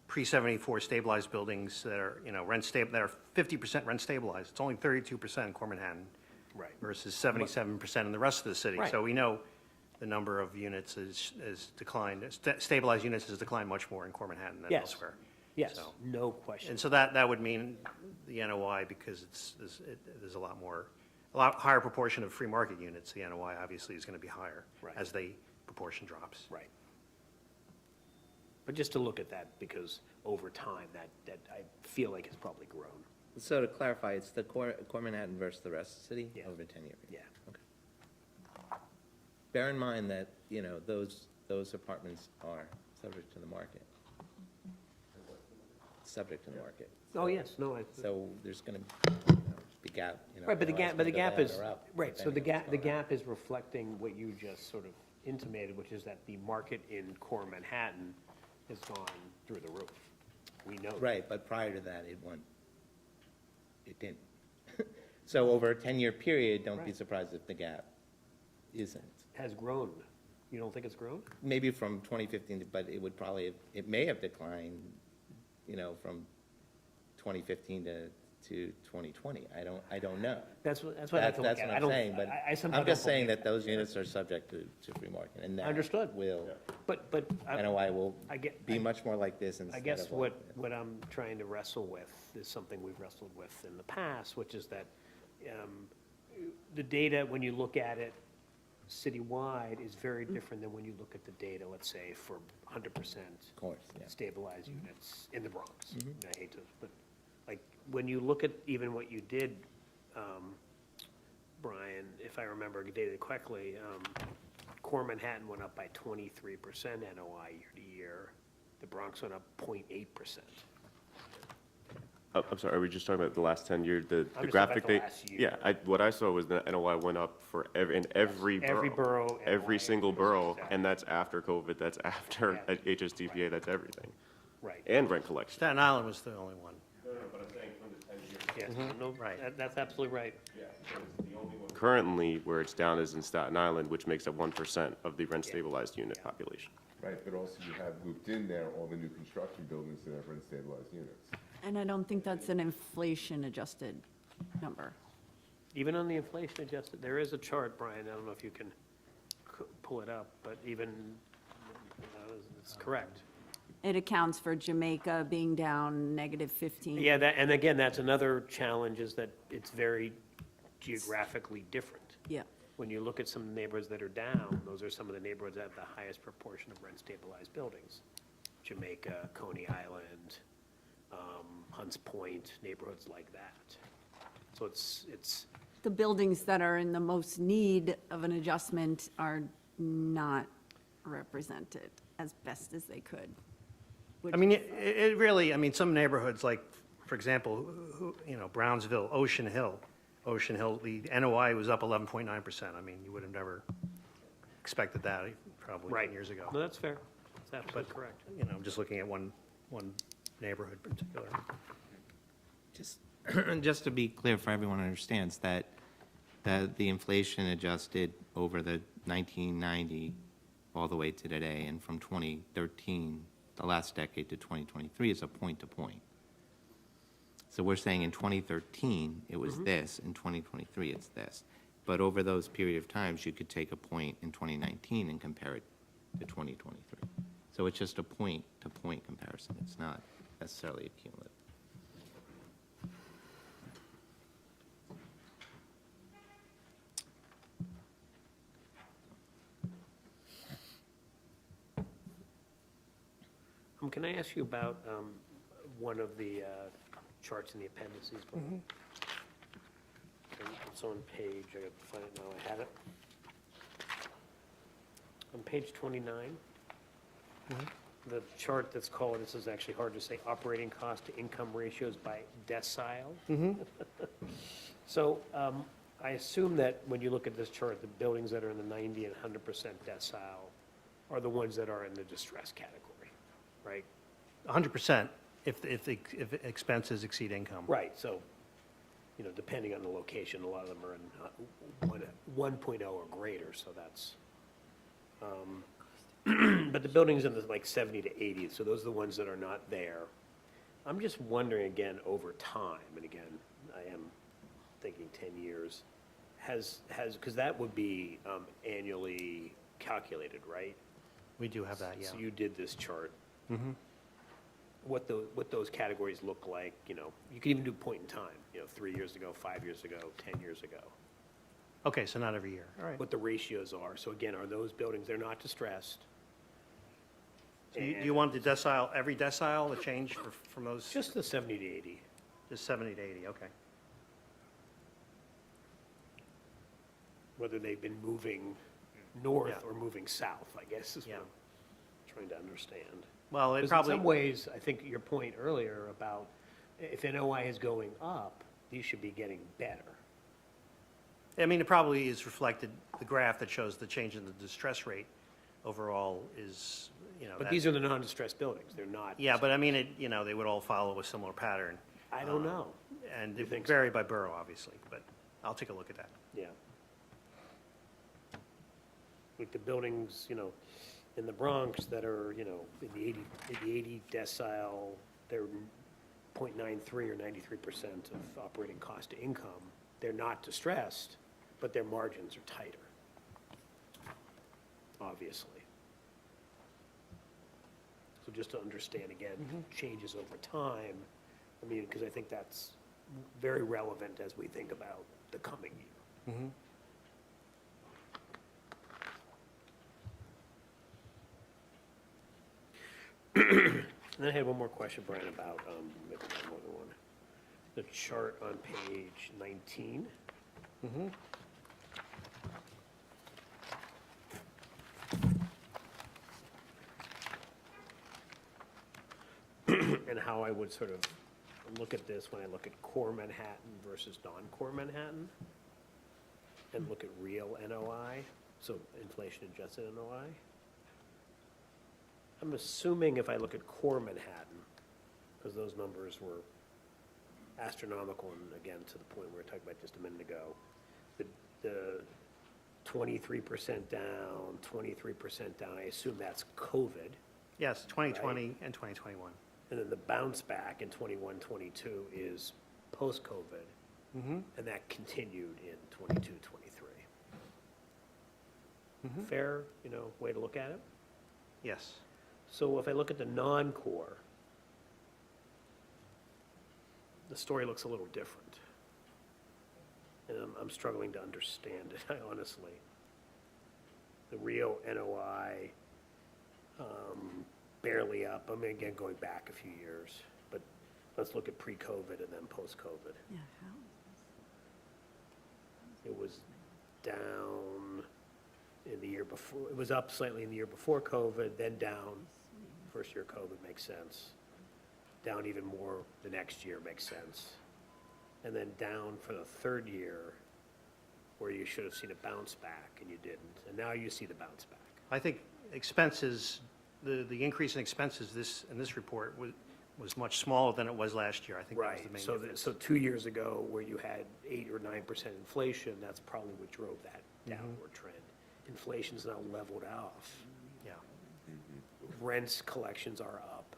[SPEAKER 5] pre-74 stabilized buildings that are, that are 50% rent stabilized, it's only 32% in Core Manhattan
[SPEAKER 1] Right.
[SPEAKER 5] versus 77% in the rest of the city.
[SPEAKER 1] Right.
[SPEAKER 5] So we know the number of units is declined, stabilized units has declined much more in Core Manhattan than
[SPEAKER 1] Yes.
[SPEAKER 5] elsewhere.
[SPEAKER 1] Yes,
[SPEAKER 5] So-
[SPEAKER 1] no question.
[SPEAKER 5] And so that would mean the NOI, because there's a lot higher proportion of free market units, the NOI obviously is going to be higher
[SPEAKER 1] Right.
[SPEAKER 5] as the proportion drops.
[SPEAKER 1] Right. But just to look at that, because over time, that I feel like has probably grown.
[SPEAKER 3] So to clarify, it's the Core Manhattan versus the rest of the city
[SPEAKER 1] Yeah.
[SPEAKER 3] over a 10-year period?
[SPEAKER 1] Yeah.
[SPEAKER 3] Okay. Bear in mind that, those apartments are subject to the market. Subject to the market.
[SPEAKER 1] Oh, yes, no,
[SPEAKER 3] So there's going to be gap,
[SPEAKER 1] right, but the gap, is,
[SPEAKER 3] up,
[SPEAKER 1] right, so
[SPEAKER 3] depending on what's
[SPEAKER 1] the
[SPEAKER 3] going on.
[SPEAKER 1] gap is reflecting what you just sort of intimated, which is that the market in Core Manhattan has gone through the roof. We know. that.
[SPEAKER 3] Right, but prior to that, it didn't. So over a 10-year period, don't be
[SPEAKER 1] Right.
[SPEAKER 3] surprised if the gap isn't.
[SPEAKER 1] Has grown. You don't think it's grown?
[SPEAKER 3] Maybe from 2015, but it may have declined, from 2015 to 2020. I don't know.
[SPEAKER 1] That's what I have to look
[SPEAKER 3] That's
[SPEAKER 1] at.
[SPEAKER 3] what
[SPEAKER 1] I
[SPEAKER 3] I'm
[SPEAKER 1] don't-
[SPEAKER 3] saying, but
[SPEAKER 1] I somehow
[SPEAKER 3] I'm just
[SPEAKER 1] don't
[SPEAKER 3] saying
[SPEAKER 1] believe
[SPEAKER 3] that those units are subject to free market, and that
[SPEAKER 1] Understood.
[SPEAKER 3] will,
[SPEAKER 1] But
[SPEAKER 3] NOI will
[SPEAKER 1] I get-
[SPEAKER 3] be much more like this instead
[SPEAKER 1] I
[SPEAKER 3] of.
[SPEAKER 1] guess
[SPEAKER 3] like
[SPEAKER 1] what
[SPEAKER 3] this.
[SPEAKER 1] I'm trying to wrestle with is something we've wrestled with in the past, which is that the data, when you look at it citywide, is very different than when you look at the data, let's say, for 100%
[SPEAKER 3] Of course, yeah.
[SPEAKER 1] stabilized units in the Bronx.
[SPEAKER 3] Mm-hmm.
[SPEAKER 1] I hate to, but like, when you look at even what you did, Brian, if I remember data correctly, Core Manhattan went up by 23% NOI year to year. The Bronx went up 0.8%.
[SPEAKER 2] I'm sorry, are we just talking about the last 10 years, the
[SPEAKER 1] I'm just
[SPEAKER 2] graphic?
[SPEAKER 1] talking
[SPEAKER 2] they-
[SPEAKER 1] about the last year.
[SPEAKER 2] Yeah, what I saw was the NOI went up for in every borough.
[SPEAKER 1] Every borough,
[SPEAKER 2] Every
[SPEAKER 1] NOI
[SPEAKER 2] single borough,
[SPEAKER 1] exactly.
[SPEAKER 2] and that's after COVID, that's after
[SPEAKER 1] Yeah.
[SPEAKER 2] HSDPA, that's everything.
[SPEAKER 1] Right.
[SPEAKER 2] And rent collection.
[SPEAKER 5] Staten Island was the only one.
[SPEAKER 2] But I'm saying from the 10 years.
[SPEAKER 1] Yes, no,
[SPEAKER 5] Right.
[SPEAKER 1] that's absolutely right.
[SPEAKER 2] Yeah, so it's the only one. Currently, where it's down is in Staten Island, which makes up 1% of the rent-stabilized unit population.
[SPEAKER 9] Right, but also you have looped in there all the new construction buildings that have rent-stabilized units.
[SPEAKER 8] And I don't think that's an inflation-adjusted number.
[SPEAKER 1] Even on the inflation adjusted, there is a chart, Brian, I don't know if you can pull it up, but even, it's correct.
[SPEAKER 8] It accounts for Jamaica being down -15.
[SPEAKER 1] Yeah, and again, that's another challenge, is that it's very geographically different.
[SPEAKER 8] Yeah.
[SPEAKER 1] When you look at some neighborhoods that are down, those are some of the neighborhoods that have the highest proportion of rent-stabilized buildings. Jamaica, Coney Island, Hunts Point, neighborhoods like that. So it's,
[SPEAKER 8] The buildings that are in the most need of an adjustment are not represented as best as they could.
[SPEAKER 5] I mean, it really, I mean, some neighborhoods, like, for example, Brownsville, Ocean Hill, the NOI was up 11.9%. I mean, you would have never expected that probably
[SPEAKER 1] right.
[SPEAKER 5] 10 years ago.
[SPEAKER 1] No, that's fair. That's absolutely correct.
[SPEAKER 5] I'm just looking at one neighborhood in particular.
[SPEAKER 3] Just to be clear for everyone understands that the inflation adjusted over the 1990 all the way to today, and from 2013, the last decade, to 2023 is a point to point. So we're saying in 2013, it was this, in 2023, it's this. But over those period of times, you could take a point in 2019 and compare it to 2023. So it's just a point point-to-point comparison. It's not necessarily a cumulative.
[SPEAKER 1] Can I ask you about one of the charts in the appendices? Brian? It's on page, I got to find it now, I have it. On page 29, the chart that's called, this is actually hard to say, operating cost to income ratios by decile. So I assume that when you look at this chart, the buildings that are in the 90 and 100% decile are the ones that are in the distress category, right?
[SPEAKER 5] 100% if the expenses exceed income.
[SPEAKER 1] Right, so, you know, depending on the location, a lot of them are in 1.0 or greater, so that's, but the buildings in the like 70 to 80, so those are the ones that are not there. I'm just wondering again, over time, and again, I am thinking 10 years, because that would be annually calculated, right?
[SPEAKER 5] We do have that, yeah.
[SPEAKER 1] So you did this chart. What those categories look like, you know, you can even do point in time, you know, 3 years ago, 5 years ago, 10 years ago.
[SPEAKER 5] Okay, so not every year, all right.
[SPEAKER 1] What the ratios are. So again, are those buildings, they're not distressed?
[SPEAKER 5] So you want the decile, every decile to change from those,
[SPEAKER 1] Just the 70 to 80.
[SPEAKER 5] just 70 to 80, okay.
[SPEAKER 1] Whether they've been moving north
[SPEAKER 5] Yeah.
[SPEAKER 1] or moving south, I guess is what
[SPEAKER 5] Yeah.
[SPEAKER 1] I'm trying to understand.
[SPEAKER 5] Well, it
[SPEAKER 1] Because
[SPEAKER 5] probably.
[SPEAKER 1] in some ways, I think your point earlier about if NOI is going up, these should be getting better.
[SPEAKER 5] I mean, it probably is reflected, the graph that shows the change in the distress rate overall is, you know.
[SPEAKER 1] But
[SPEAKER 5] that-
[SPEAKER 1] these are the non-distressed buildings, they're not.
[SPEAKER 5] Yeah, but I mean, it, you know, they would all follow a similar pattern.
[SPEAKER 1] I don't know.
[SPEAKER 5] And
[SPEAKER 1] You
[SPEAKER 5] it
[SPEAKER 1] think so?
[SPEAKER 5] vary by borough, obviously, but I'll take a look at that.
[SPEAKER 1] Yeah. Like the buildings, you know, in the Bronx that are, you know, in the 80 decile, they're 0.93 or 93% of operating cost to income. They're not distressed, but their margins are tighter, obviously. So just to understand again, changes over time, I mean, because I think that's very relevant as we think about the coming year. And then I had one more question, Brian, about, maybe not more than one. The chart on page 19. And how I would sort of look at this when I look at core Manhattan versus non-core Manhattan, and look at real NOI, so inflation adjusted NOI. I'm assuming if I look at core Manhattan, because those numbers were astronomical, and again, to the point we were talking about just a minute ago, the 23% down, 23% down, I assume that's COVID.
[SPEAKER 5] Yes, 2020 and 2021.
[SPEAKER 1] And then the bounce back in 21, 22 is post-COVID. And that continued in 22, 23. Fair, you know, way to look at it?
[SPEAKER 5] Yes.
[SPEAKER 1] So if I look at the non-core, the story looks a little different. And I'm struggling to understand it, honestly. The real NOI, barely up. I mean, again, going back a few years, but let's look at pre-COVID and then post-COVID.
[SPEAKER 8] Yeah,
[SPEAKER 1] It was down in the year before, it was up slightly in the year before COVID, then down. First year COVID makes sense. Down even more the next year makes sense. And then down for the third year, where you should have seen a bounce back and you didn't. And now you see the bounce back.
[SPEAKER 5] I think expenses, the increase in expenses in this report was much smaller than it was last year. I think that was the
[SPEAKER 1] Right,
[SPEAKER 5] main
[SPEAKER 1] so,
[SPEAKER 5] difference.
[SPEAKER 1] so 2 years ago, where you had 8 or 9% inflation, that's probably what drove that downward trend. Inflation's now leveled off.
[SPEAKER 5] Yeah.
[SPEAKER 1] Rents collections are up.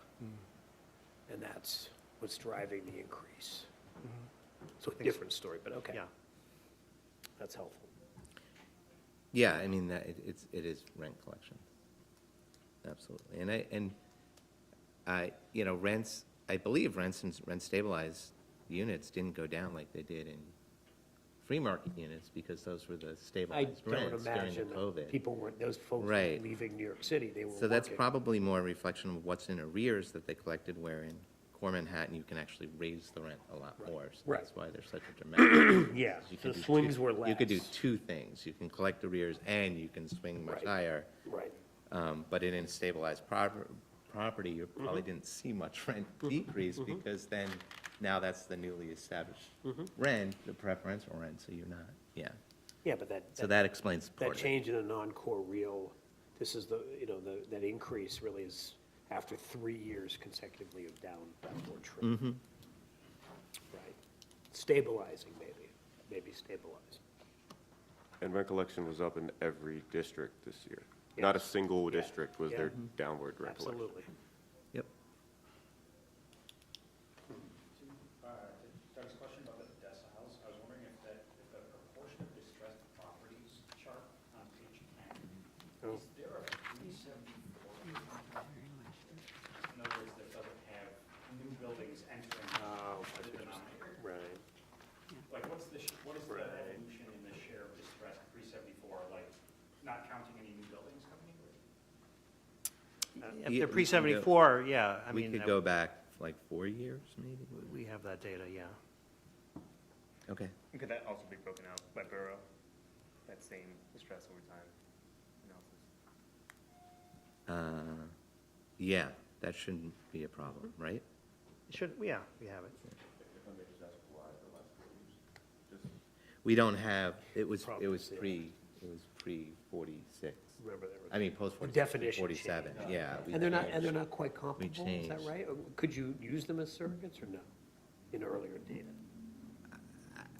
[SPEAKER 1] And that's what's driving the increase. So a different story, but okay.
[SPEAKER 5] Yeah.
[SPEAKER 1] That's helpful.
[SPEAKER 3] Yeah, I mean, it is rent collection. Absolutely. And Rents, I believe rents and rent-stabilized units didn't go down like they did in free market units because those were the
[SPEAKER 1] I
[SPEAKER 3] stabilized
[SPEAKER 1] don't
[SPEAKER 3] rents during the
[SPEAKER 1] imagine that
[SPEAKER 3] COVID.
[SPEAKER 1] people weren't, those folks
[SPEAKER 3] Right.
[SPEAKER 1] weren't leaving New York City, they were
[SPEAKER 3] So that's
[SPEAKER 1] working.
[SPEAKER 3] probably more a reflection of what's in arrears that they collected, where in core Manhattan, you can actually raise the rent a lot more. So
[SPEAKER 1] Right.
[SPEAKER 3] that's why there's such a dramatic.
[SPEAKER 1] Yeah,
[SPEAKER 3] You
[SPEAKER 1] so
[SPEAKER 3] can do
[SPEAKER 1] swings
[SPEAKER 3] two-
[SPEAKER 1] were less.
[SPEAKER 3] You could do two things. You can collect arrears and you can swing much
[SPEAKER 1] Right.
[SPEAKER 3] higher.
[SPEAKER 1] Right.
[SPEAKER 3] But in a stabilized property, you probably didn't see much rent decrease because then, now that's the newly established rent, the preferential rent, so you're not, yeah.
[SPEAKER 1] Yeah, but
[SPEAKER 3] So that explains part
[SPEAKER 1] that
[SPEAKER 3] of it.
[SPEAKER 1] change in the non-core real, this is the, that increase really is after 3 years consecutively of downward trend. Right. Stabilizing, maybe stabilizing.
[SPEAKER 2] And rent collection was up in every district this year. Not a single
[SPEAKER 1] Yeah.
[SPEAKER 2] district was
[SPEAKER 1] Yeah.
[SPEAKER 2] there downward rent collection.
[SPEAKER 1] Absolutely.
[SPEAKER 3] Yep.
[SPEAKER 7] Doug's question about the deciles, I was wondering if the proportion of distressed properties chart on page 10,
[SPEAKER 1] Oh.
[SPEAKER 7] is there a 374? In other words, that doesn't have new buildings entering
[SPEAKER 1] Oh,
[SPEAKER 7] the denominator?
[SPEAKER 1] Right.
[SPEAKER 7] Like, what is the
[SPEAKER 1] Right.
[SPEAKER 7] evolution in the share of distressed 374, like, not counting any new buildings coming into it?
[SPEAKER 1] If
[SPEAKER 3] Yeah,
[SPEAKER 1] they're
[SPEAKER 3] we
[SPEAKER 1] pre-74, yeah, I
[SPEAKER 3] We
[SPEAKER 1] mean,
[SPEAKER 3] could go back like 4 years, maybe?
[SPEAKER 1] we have that data, yeah.
[SPEAKER 3] Okay.
[SPEAKER 10] And could that also be broken out by borough, that same stress over time analysis?
[SPEAKER 3] Yeah, that shouldn't be a problem, right?
[SPEAKER 5] Should, yeah, we have it.
[SPEAKER 3] We don't have, it was
[SPEAKER 1] Probably, yeah.
[SPEAKER 3] pre-46.
[SPEAKER 1] Remember that.
[SPEAKER 3] I mean, post
[SPEAKER 1] The definition
[SPEAKER 3] 47,
[SPEAKER 1] changed.
[SPEAKER 3] yeah. we
[SPEAKER 1] And they're
[SPEAKER 3] changed.
[SPEAKER 1] not quite comparable, is that
[SPEAKER 3] changed.
[SPEAKER 1] right? Or could you use them as surrogates or no, in earlier data?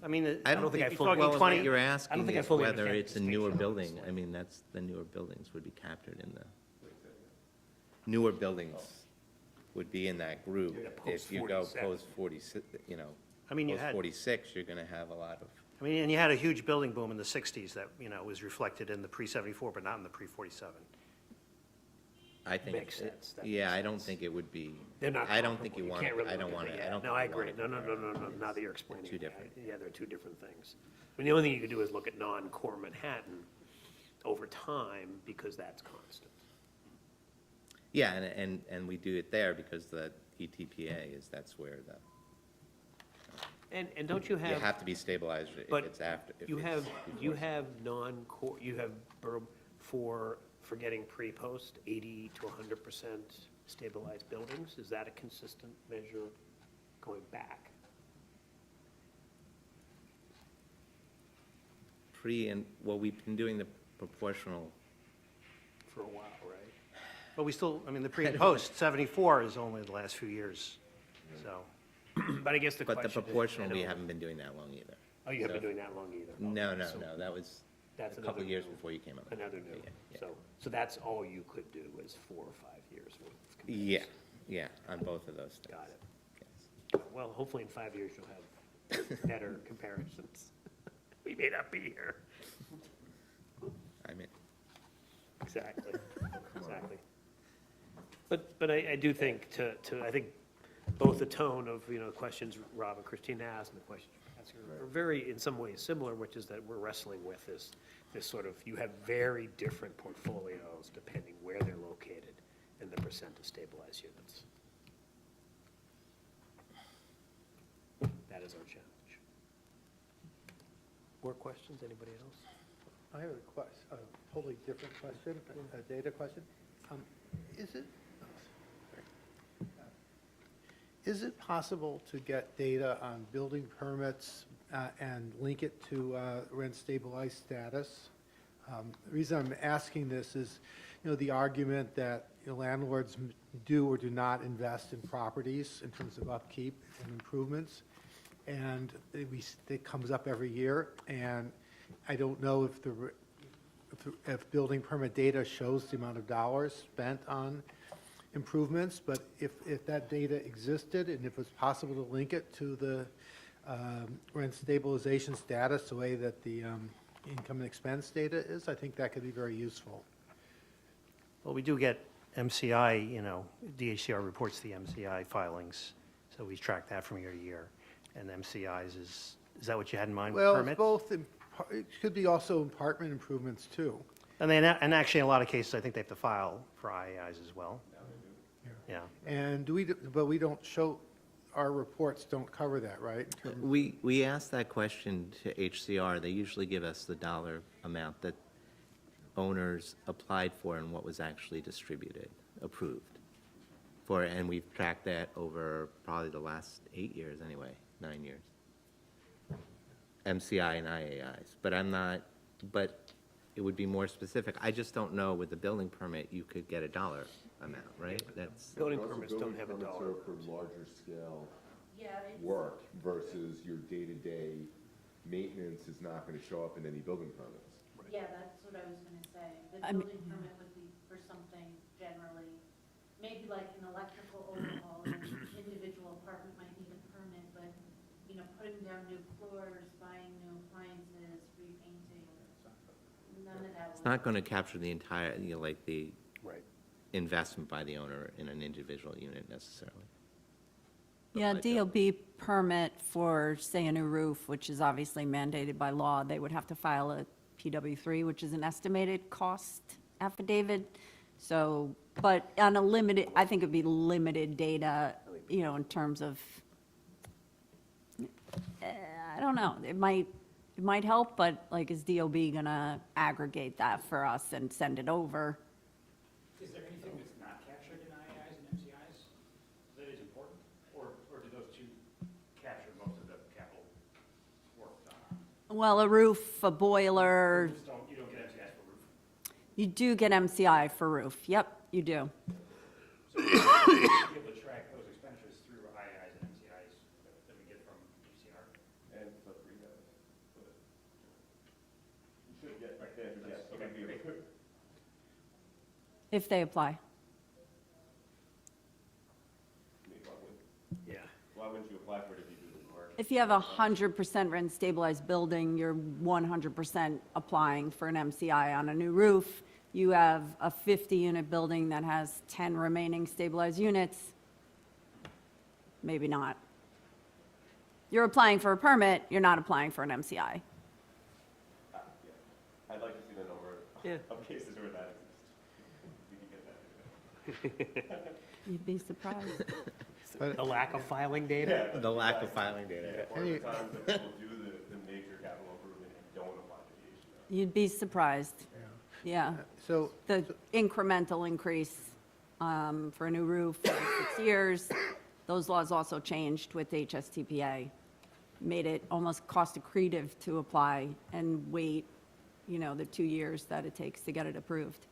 [SPEAKER 5] I mean,
[SPEAKER 3] I don't think,
[SPEAKER 5] if you're
[SPEAKER 3] well,
[SPEAKER 5] talking
[SPEAKER 3] what
[SPEAKER 5] 20
[SPEAKER 3] you're
[SPEAKER 1] I
[SPEAKER 3] asking
[SPEAKER 1] don't think I
[SPEAKER 3] is
[SPEAKER 1] fully
[SPEAKER 3] whether
[SPEAKER 1] understand the
[SPEAKER 3] it's a newer
[SPEAKER 1] distinction,
[SPEAKER 3] building.
[SPEAKER 1] honestly.
[SPEAKER 3] I mean, that's, the newer buildings would be captured in the, newer buildings would be in that group.
[SPEAKER 1] Yeah,
[SPEAKER 3] If you go
[SPEAKER 1] post-47.
[SPEAKER 3] post 46,
[SPEAKER 5] I mean, you
[SPEAKER 3] post
[SPEAKER 5] had,
[SPEAKER 3] 46, you're going to have a lot of,
[SPEAKER 5] I mean, and you had a huge building boom in the 60s that, was reflected in the pre-74, but not in the pre-47.
[SPEAKER 3] I think.
[SPEAKER 1] Makes sense. That
[SPEAKER 3] Yeah,
[SPEAKER 1] makes
[SPEAKER 3] I don't
[SPEAKER 1] sense.
[SPEAKER 3] think it would be,
[SPEAKER 1] They're not
[SPEAKER 3] I don't think you
[SPEAKER 1] comparable.
[SPEAKER 3] want,
[SPEAKER 1] can't really
[SPEAKER 3] I don't
[SPEAKER 1] look
[SPEAKER 3] want
[SPEAKER 1] at
[SPEAKER 3] to,
[SPEAKER 1] it,
[SPEAKER 3] I
[SPEAKER 1] yeah.
[SPEAKER 3] don't.
[SPEAKER 1] No,
[SPEAKER 3] think
[SPEAKER 1] I
[SPEAKER 3] you
[SPEAKER 1] agree.
[SPEAKER 3] wanna
[SPEAKER 1] No,
[SPEAKER 3] compare.
[SPEAKER 1] now that you're explaining
[SPEAKER 3] Two
[SPEAKER 1] it,
[SPEAKER 3] different.
[SPEAKER 1] yeah, they're two different things. I mean, the only thing you could do is look at non-core Manhattan over time, because that's constant.
[SPEAKER 3] Yeah, and we do it there because the E ETPA is, that's where the,
[SPEAKER 1] And don't you
[SPEAKER 3] you have to be stabilized if
[SPEAKER 1] But
[SPEAKER 3] it's after. if
[SPEAKER 1] you
[SPEAKER 3] it's
[SPEAKER 1] have, you
[SPEAKER 3] before.
[SPEAKER 1] have non-core, you have for getting pre-post 80 to 100% stabilized buildings? Is that a consistent measure going back?
[SPEAKER 3] Well, we've been doing the proportional,
[SPEAKER 1] For a while, right?
[SPEAKER 5] But we still, I mean, the pre and post, 74 is only the last few years, so.
[SPEAKER 1] But I guess the
[SPEAKER 3] but
[SPEAKER 1] question
[SPEAKER 3] the
[SPEAKER 1] is,
[SPEAKER 3] proportional, we
[SPEAKER 1] you know,
[SPEAKER 3] haven't been doing that long either.
[SPEAKER 1] Oh, you haven't
[SPEAKER 3] so-
[SPEAKER 1] been doing that long either?
[SPEAKER 3] No,
[SPEAKER 1] Okay,
[SPEAKER 3] no,
[SPEAKER 1] so
[SPEAKER 3] no, that was
[SPEAKER 1] that's
[SPEAKER 3] a couple
[SPEAKER 1] another
[SPEAKER 3] years
[SPEAKER 1] new-
[SPEAKER 3] before you came up.
[SPEAKER 1] Another new,
[SPEAKER 3] Yeah, yeah.
[SPEAKER 1] so that's all you could do is 4 or 5 years worth of
[SPEAKER 3] Yeah,
[SPEAKER 1] comparison.
[SPEAKER 3] yeah, on both of those things.
[SPEAKER 1] Got it.
[SPEAKER 3] Yes.
[SPEAKER 1] Well, hopefully in 5 years you'll have better comparisons. We may not be here.
[SPEAKER 3] I mean,
[SPEAKER 1] Exactly, exactly. But I do think I think both the tone of, questions Rob and Christine asked and the questions you're asking are very, in some ways, similar, which is that we're wrestling with this sort of, you have very different portfolios depending where they're located and the percent of stabilized units. That is our challenge. More questions, anybody else?
[SPEAKER 6] I have a totally different question, a data question. Is it possible to get data on building permits and link it to rent stabilized status? The reason I'm asking this is, the argument that landlords do or do not invest in properties in terms of upkeep and improvements. And it comes up every year, and I don't know if building permit data shows the amount of dollars spent on improvements, but if that data existed and if it's possible to link it to the rent stabilization status, the way that the income and expense data is, I think that could be very useful.
[SPEAKER 5] Well, we do get MCI, you know, DHCR reports the MCI filings, so we track that from year to year. And MCIs is that what you had in mind with
[SPEAKER 6] Well,
[SPEAKER 5] permits?
[SPEAKER 6] it's both, it could be also apartment improvements too.
[SPEAKER 5] And and actually, in a lot of cases, I think they have to file for IAIs as well. Yeah.
[SPEAKER 6] And but we don't show, our reports don't cover that, right? In terms-
[SPEAKER 3] We asked that question to HCR. They usually give us the dollar amount that owners applied for and what was actually distributed, approved for, and we've tracked that over probably the last 8 years anyway, 9 years. MCI and IAIs, but it would be more specific. I just don't know with the building permit, you could get a dollar amount, right? That's,
[SPEAKER 1] Building
[SPEAKER 9] Also,
[SPEAKER 1] permits don't have a
[SPEAKER 9] building
[SPEAKER 1] dollar.
[SPEAKER 9] permits are for larger scale
[SPEAKER 8] Yeah,
[SPEAKER 9] work versus your day-to-day maintenance is not gonna show up in any building permits.
[SPEAKER 11] Yeah, that's what I was gonna say. The
[SPEAKER 8] I mean-
[SPEAKER 11] building permit would be for something generally, maybe like an electrical overhaul, an individual apartment might need a permit, but, you know, putting down new floors, buying new appliances, repainting, none of that.
[SPEAKER 3] it's not going to capture the entire, you know, like the
[SPEAKER 1] Right.
[SPEAKER 3] investment by the owner in an individual unit necessarily.
[SPEAKER 8] Yeah,
[SPEAKER 3] But
[SPEAKER 8] DOB permit for, say, a new roof, which is obviously mandated by law, they would have to file a PW3, which is an estimated cost affidavit. So, but on a limited, I think it'd be limited data, you know, in terms of, I don't know, it might help, but like, is DOB gonna aggregate that for us and send it over?
[SPEAKER 7] Is there anything that's not captured in IAIs and MCIs that is important? Or do those two capture most of the capital work done on?
[SPEAKER 8] Well, a roof, a boiler,
[SPEAKER 7] You don't get MCIs for roof?
[SPEAKER 8] you do get MCI for roof, yep, you do.
[SPEAKER 7] So you'll be able to track those expenditures through IAIs and MCIs that we get from HCR?
[SPEAKER 2] And flip rehabs. But you should get, right there, yes,
[SPEAKER 7] Okay,
[SPEAKER 2] okay,
[SPEAKER 7] great.
[SPEAKER 8] If they apply.
[SPEAKER 1] Yeah.
[SPEAKER 2] Why wouldn't you apply for it if you do the work?
[SPEAKER 8] If you have a 100% rent stabilized building, you're 100% applying for an MCI on a new roof. You have a 50-unit building that has 10 remaining stabilized units, maybe not. You're applying for a permit, you're not applying for an MCI.
[SPEAKER 2] Yeah. I'd like to see the number
[SPEAKER 1] Yeah.
[SPEAKER 2] of cases where that exists. We could get that.
[SPEAKER 8] You'd be surprised.
[SPEAKER 1] The lack of filing data?
[SPEAKER 3] The lack of filing data.
[SPEAKER 2] Or the times that people do the major capital improvement and don't apply to the HCR.
[SPEAKER 8] You'd be surprised, yeah.
[SPEAKER 6] So,
[SPEAKER 8] The incremental increase for a new roof every 6 years, those laws also changed with HSTPA, made it almost cost accretive to apply and wait, you know, the 2 years that it takes to get it approved.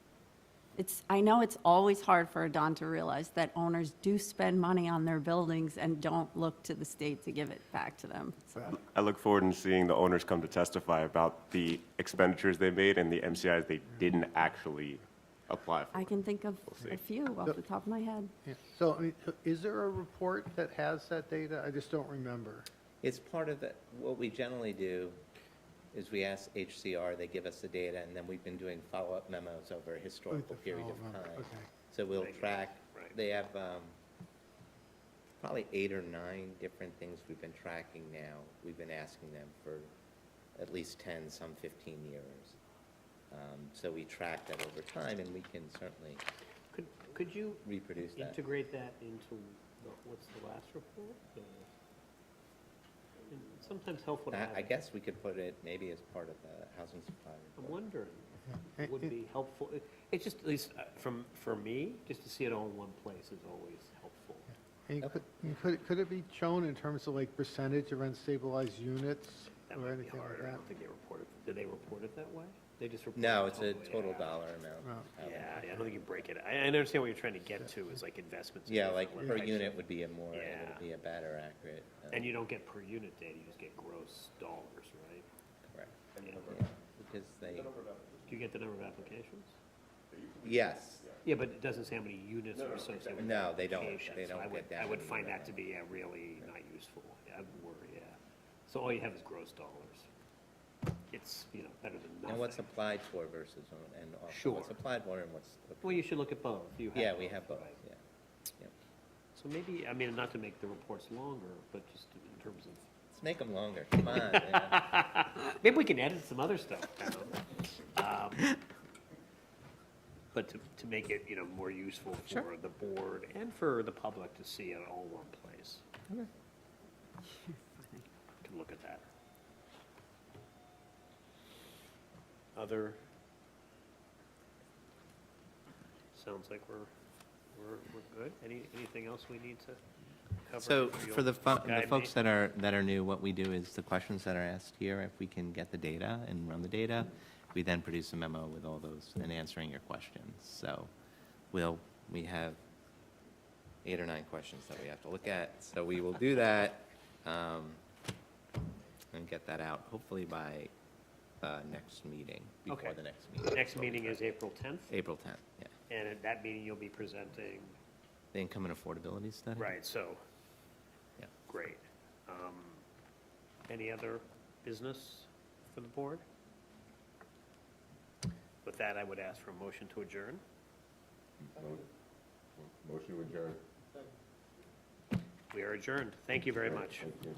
[SPEAKER 8] I know it's always hard for a Don to realize that owners do spend money on their buildings and don't look to the state to give it back to them.
[SPEAKER 2] I look forward to seeing the owners come to testify about the expenditures they made and the MCIs they didn't actually apply for.
[SPEAKER 8] I can think of a few off the top of my head.
[SPEAKER 6] yeah. So, I mean, is there a report that has that data? I just don't remember.
[SPEAKER 3] It's part of the, what we generally do is we ask HCR, they give us the data, and then we've been doing follow-up memos over a historical period of
[SPEAKER 6] follow-up,
[SPEAKER 3] time.
[SPEAKER 6] okay.
[SPEAKER 3] So we'll track,
[SPEAKER 1] Right.
[SPEAKER 3] they have probably 8 or 9 different things we've been tracking now. We've been asking them for at least 10, some 15 years. So we track that over time, and we can certainly
[SPEAKER 1] Could you
[SPEAKER 3] reproduce that.
[SPEAKER 1] integrate that into, what's the last report? Sometimes helpful to have.
[SPEAKER 3] I guess we could put it maybe as part of the housing supply
[SPEAKER 1] I'm
[SPEAKER 3] report.
[SPEAKER 1] wondering, it would be helpful. It's just, at least for me, just to see it all in one place is always helpful.
[SPEAKER 6] And could it be shown in terms of like percentage of rent stabilized units
[SPEAKER 1] That
[SPEAKER 6] or
[SPEAKER 1] might be
[SPEAKER 6] anything like
[SPEAKER 1] harder. I
[SPEAKER 6] that?
[SPEAKER 1] don't think they report it. Do they report it that way? They just report it?
[SPEAKER 3] No, it's a
[SPEAKER 1] totally,
[SPEAKER 3] total
[SPEAKER 1] yeah.
[SPEAKER 3] dollar amount.
[SPEAKER 6] Oh.
[SPEAKER 1] Yeah, I don't think you break it. I understand what you're trying to get to is like investments. in
[SPEAKER 3] Yeah,
[SPEAKER 1] different
[SPEAKER 3] like per
[SPEAKER 1] types
[SPEAKER 3] unit
[SPEAKER 1] of-
[SPEAKER 3] would be a more, it
[SPEAKER 1] Yeah.
[SPEAKER 3] would be a better accurate.
[SPEAKER 1] And you don't get per unit data, you just get gross dollars, right?
[SPEAKER 3] Correct.
[SPEAKER 1] Yeah.
[SPEAKER 3] Yeah, because they,
[SPEAKER 1] Do you get the number of applications?
[SPEAKER 3] yes,
[SPEAKER 1] Yeah, but it doesn't say how many units are associated with
[SPEAKER 3] No,
[SPEAKER 1] the
[SPEAKER 3] they don't.
[SPEAKER 1] application,
[SPEAKER 3] They
[SPEAKER 1] so
[SPEAKER 3] don't
[SPEAKER 1] I would-
[SPEAKER 3] get that
[SPEAKER 1] I would
[SPEAKER 3] many
[SPEAKER 1] find
[SPEAKER 3] of
[SPEAKER 1] that to be really not useful. Yeah, I would worry, yeah. So all you have is gross dollars. it's, you know, better than nothing.
[SPEAKER 3] And what's applied for versus, and also
[SPEAKER 1] Sure.
[SPEAKER 3] what's applied for and what's.
[SPEAKER 1] Well, you should look at both. You
[SPEAKER 3] Yeah, we have both,
[SPEAKER 1] right?
[SPEAKER 3] yeah. Yep.
[SPEAKER 1] So maybe, I mean, not to make the reports longer, but just in terms of,
[SPEAKER 3] Let's make them longer, come on, man.
[SPEAKER 1] maybe we can edit some other stuff down. But to make it, you know, more useful for
[SPEAKER 3] Sure.
[SPEAKER 1] the board and for the public to see it all one place.
[SPEAKER 3] Okay.
[SPEAKER 1] Can look at that. Other? Sounds like we're good. Anything else we need to cover?
[SPEAKER 3] So
[SPEAKER 1] You'll
[SPEAKER 3] for the
[SPEAKER 1] guide
[SPEAKER 3] folks
[SPEAKER 1] me?
[SPEAKER 3] that are new, what we do is the questions that are asked here, if we can get the data and run the data, we then produce a memo with all those and answering your questions. So we have 8 or 9 questions that we have to look at. So we will do that and get that out hopefully by next meeting, before
[SPEAKER 1] Okay.
[SPEAKER 3] the next meeting.
[SPEAKER 1] Next meeting is April 10th,
[SPEAKER 3] April 10th, yeah.
[SPEAKER 1] and at that meeting you'll be presenting,
[SPEAKER 3] The income and affordability study?
[SPEAKER 1] right, so,
[SPEAKER 3] Yeah.
[SPEAKER 1] great. Any other business for the board? With that, I would ask for a motion to adjourn.
[SPEAKER 9] Motion to adjourn.
[SPEAKER 1] We are adjourned. Thank you very much.
[SPEAKER 9] Thank you.